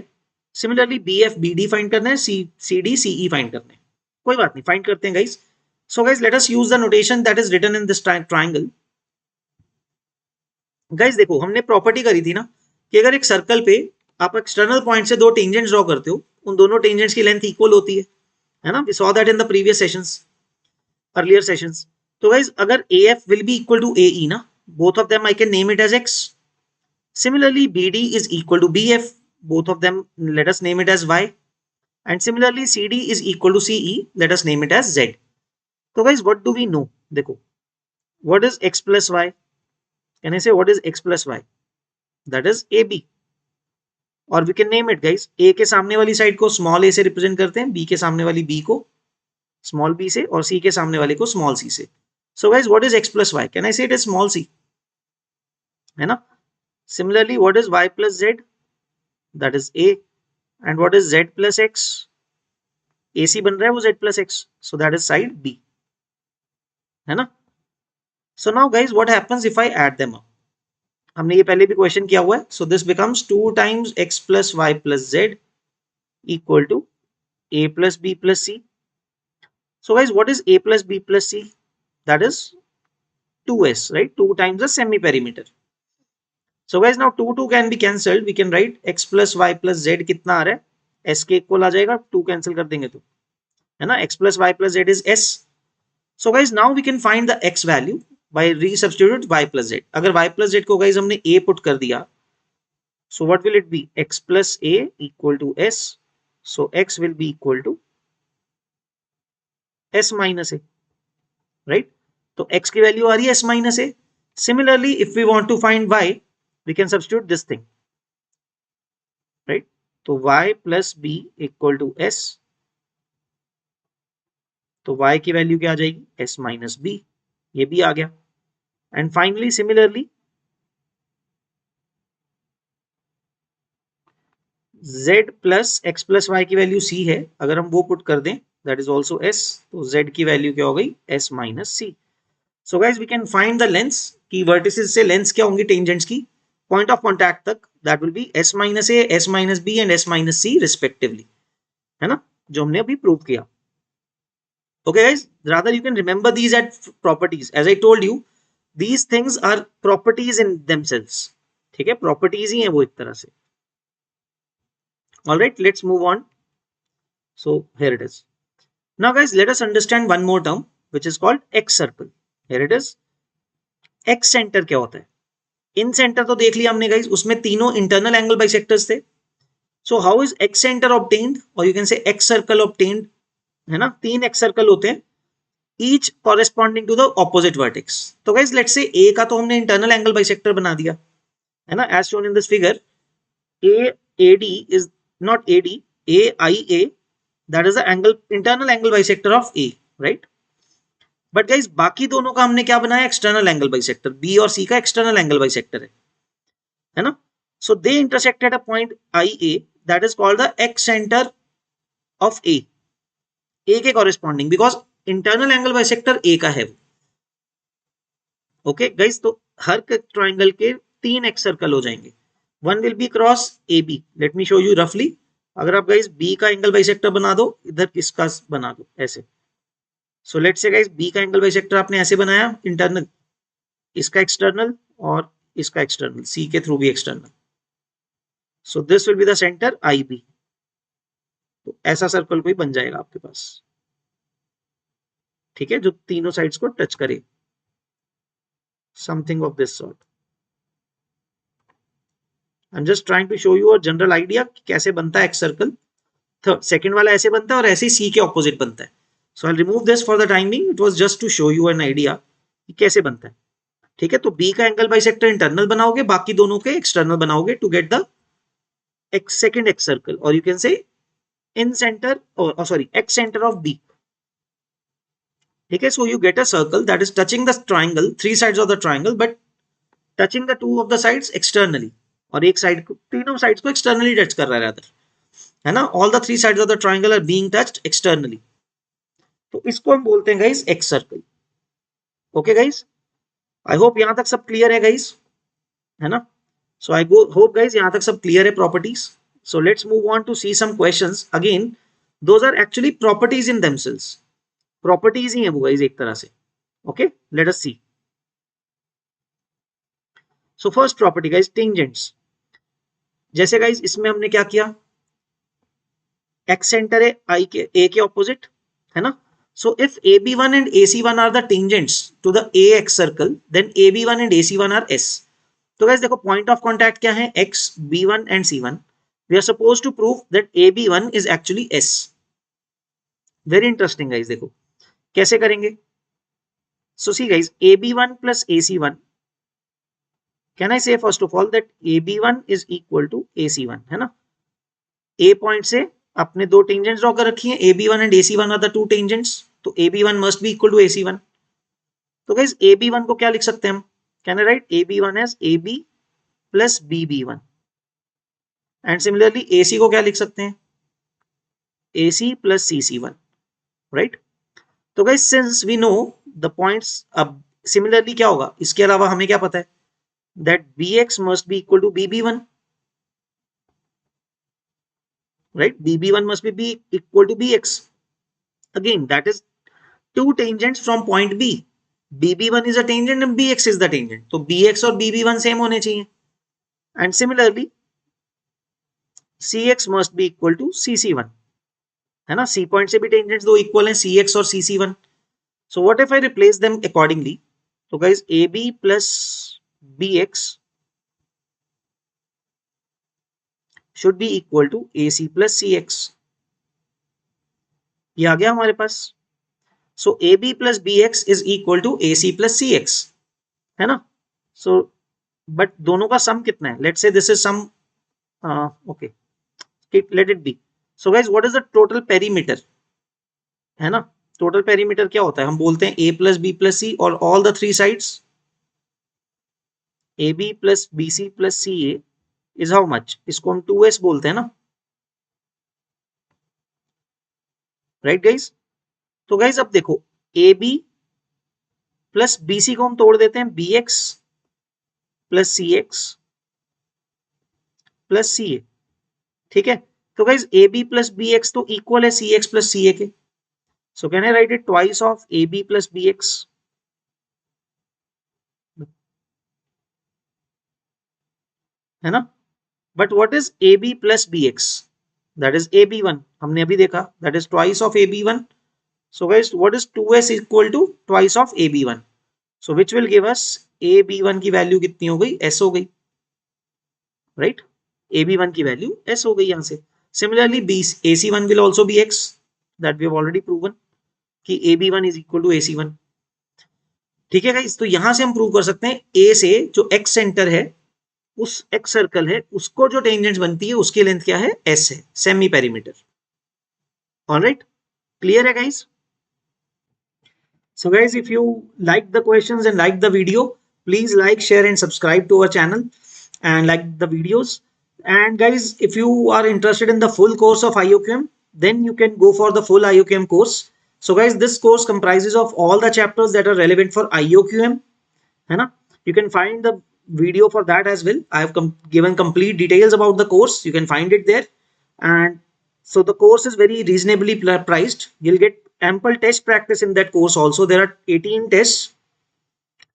Speaker 1: Similarly BF BD find करना है, CD CE find करना है. कोई बात नहीं, फाइंड करते हैं guys. So guys, let us use the notation that is written in this triangle. Guys देखो, हमने प्रॉपर्टी करी थी ना कि अगर एक सर्कल पे आप एक्सटर्नल पॉइंट से दो टेंजेंट्स ड्रॉ करते हो, उन दोनों टेंजेंट्स की लेंथ इक्वल होती है ना? We saw that in the previous sessions, earlier sessions. तो गाइस अगर AF will be equal to AE ना, both of them I can name it as X। Similarly BD is equal to BF, both of them let us name it as Y। And similarly CD is equal to CE, let us name it as Z। तो guys what do we know? देखो, what is X plus Y? Can I say what is X plus Y? That is AB। और we can name it guys, A के सामने वाली side को small ए से represent करते हैं, बी के सामने वाली बी को स्मॉल बी से, और सी के सामने वाले को स्मॉल सी से। So guys what is x plus y? Can I say it is small c, है ना? Similarly what is y plus z? That is a. And what is z plus x? A C बन रहा है वो z plus x, so that is side b, है ना? So now guys what happens if I add them up? हमने ये पहले भी क्वेश्चन किया हुआ है। So this becomes 2 times X plus Y plus Z equal to a plus b plus c. So guys, what is a plus b plus c? That is 2s, right? 2 times the semi perimeter. So guys, now 2 can be cancelled. We can write x plus y plus z कितना आ रहा है? s के equal आ जाएगा, 2 cancel कर देंगे तो, है ना? x plus y plus z is s. So guys, now we can find the x value by resubstitute y plus z. अगर y plus z को guys हमने a put कर दिया, so what will it be? x plus a equal to s. So x will be equal to s minus a, right? तो x की value आ रही है s minus a. Similarly, if we want to find y, we can substitute this thing, right? तो y plus b equal to s. तो y की value क्या आ जाएगी? s minus b. ये भी आ गया। And finally similarly z plus x plus y की वैल्यू c है, अगर हम वो पुट कर दें, दैट इज ऑल्सो s, तो z की वैल्यू क्या हो गई? s minus c. So guys we can find the lengths, की वर्टिसेस से लेंस क्या होंगी टेंजेंट्स की पॉइंट ऑफ कॉन्टैक्ट तक, that will be s minus a, s minus b and s minus c respectively, है ना? जो हमने अभी प्रूव किया। Okay guys, rather you can remember these as properties. As I told you, these things are properties in themselves. ठीक है, properties ही हैं वो एक तरह से। All right, let's move on. So here it is. Now guys, let us understand one more term which is called X circle. Here it is. X center क्या होता है? In center तो देख लिया हमने guys, उसमें तीनों internal angle bisectors थे. So how is X center obtained? Or you can say X circle obtained, है ना? 3 X circle होते हैं, each corresponding to the opposite vertex. तो guys let's say A का तो हमने internal angle bisector बना दिया, है ना? As shown in this figure, AAD is not AD, AIA, that is the angle, internal angle bisector of A, right? But guys बाकी दोनों का हमने क्या बनाया? External angle bisector. B और C का external angle bisector है ना? So they intersect at a point IA, that is called the X center of A. A के corresponding, because internal angle bisector A का है वो। ओके गाइस, तो हर triangle के 3 एक्स सर्कल हो जाएंगे। One will be cross A B. Let me show you रफली। अगर आप गाइस बी का एंगल बाइसेक्टर बना दो, इधर इसका बना दो ऐसे। So let's say guys B का एंगल बाइसेक्टर आपने ऐसे बनाया, इंटरनल, इसका एक्सटर्नल और इसका एक्सटर्नल, सी के थ्रू भी external. So this will be the centre I B. तो ऐसा सर्कल कोई बन जाएगा आपके पास, ठीक है, जो तीनों साइड्स को टच करे, something of this sort. I am just trying to show you a general idea कैसे बनता है एक्स सर्कल. सेकंड वाला ऐसे बनता है और ऐसे ही सी के ऑपोजिट बनता है. So I remove this for the timing. It was just to show you an idea कि कैसे बनता है. ठीक है, तो बी का एंगल बाइसेक्टर इंटरनल बनाओगे, बाकी दोनों के एक्सटर्नल बनाओगे to get the second excircle, और you can say incentre और sorry excentre of B. ठीक है, so you get a circle that is touching the triangle, three sides of the triangle, but touching the two of the sides externally, और एक side को, तीनों sides को externally touch कर रहा है रादर, है ना. All the three sides of the triangle are being touched externally. तो इसको हम बोलते हैं guys excircle. Okay guys, I hope यहां तक सब क्लियर है गाइस, है ना. सो आई होप गाइस यहां तक सब क्लियर है properties. So let's move on to see some questions. Again those are actually properties in themselves, properties ही है वो गाइस एक तरह से. Okay, let us see. So first property guys, tangents. जैसे गाइस इसमें हमने क्या किया, एक्स सेंटर है आई के ए के ऑपोजिट, है ना. So if AB1 and AC1 are the tangents to the AX circle, then AB1 and AC1 are S. तो guys देखो point of contact क्या है, X, B1 and C1. We are supposed to prove that AB1 is actually S. Very interesting guys, देखो कैसे करेंगे. So see guys, AB1 plus AC1. Can I say first of all that AB1 is equal to AC1, है ना. A point से आपने दो tangents draw कर रखी हैं, AB1 and AC1 are the two tangents. तो AB1 must be equal to AC1. तो गाइस AB1 को क्या लिख सकते हैं हम, can I write AB1 as AB plus BB1. And similarly AC को क्या लिख सकते हैं, AC plus CC1, राइट. तो guys since we know the points, अब सिमिलरली क्या होगा, इसके अलावा हमें क्या पता है, that BX must be equal to BB1, right. BB1 must be equal to BX. Again that is two tangents from point B. BB1 is a tangent and BX is the tangent. तो BX और BB1 same होने चाहिए. And similarly CX must be equal to CC1, है ना. C point से भी tangents दो equal हैं, CX और CC1. So what if I replace them accordingly? तो guys AB plus BX should be equal to AC plus CX. ये आ गया हमारे पास. So AB plus BX is equal to AC plus CX, है ना. So but दोनों का सम कितना है, let's say this is sum, okay, let it be. So guys what is the total perimeter, है ना. total perimeter क्या होता है, हम बोलते हैं A plus B plus C और all the three sides AB plus BC plus CA is how much, इसको हम 2S बोलते हैं ना, राइट गाइस. तो गाइस अब देखो AB प्लस BC को हम तोड़ देते हैं BX plus CX plus CA, ठीक है. तो गाइस AB प्लस BX तो इक्वल है CX प्लस CA के. सो can I right it twice of AB plus BX, है ना. But what is AB plus BX, that is AB1, हमने अभी देखा, that is twice of AB1. So guys what is 2S equal to twice of AB1, so which will give us AB1 की value कितनी हो गई, S हो गई, right. AB1 की वैल्यू S हो गई यहां से. Similarly AC1 will also be X, that we have already proven कि AB1 is equal to AC1. ठीक है गाइस, तो यहां से हम प्रूव कर सकते हैं A से जो X सेंटर है, उस X सर्कल है, उसको जो टेंजेंट्स बनती है उसकी लेंथ क्या है, S है, सेमी पेरीमीटर. ऑलराइट, क्लियर है guys. So guys, if you like the questions and like the video, please like, share and subscribe to our channel and like the videos. And guys, if you are interested in the full course of IOQM, then you can go for the full IOQM course. So guys, this course comprises of all the chapters that are relevant for IOQM, है ना. You can find the video for that as well. I have given complete details about the course. You can find it there. And so the course is very reasonably priced. You'll get ample test practice in that course also. There are 18 tests,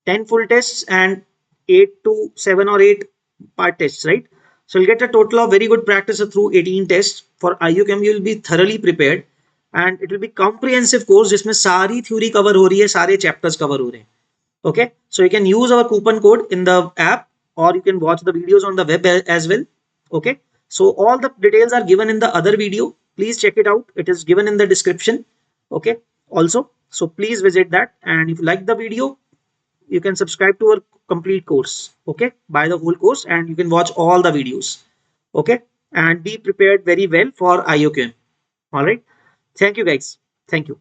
Speaker 1: 10 full tests and 8 to 7 or 8 part tests, right. So you'll get a total of very good practice through 18 tests. For IUChem you will be thoroughly prepared and it will be comprehensive course जिसमें सारी theory cover हो रही है, सारे chapters cover हो रहे हैं. Okay, so you can use our coupon code in the app or you can watch the videos on the web as well. Okay, so all the details are given in the other video. Please check it out. It is given in the description. Okay, also, so please visit that. And if you like the video, you can subscribe to our complete course. Okay, buy the whole course and you can watch all the videos. Okay, and be prepared very well for IOQM. All right. Thank you guys. Thank you.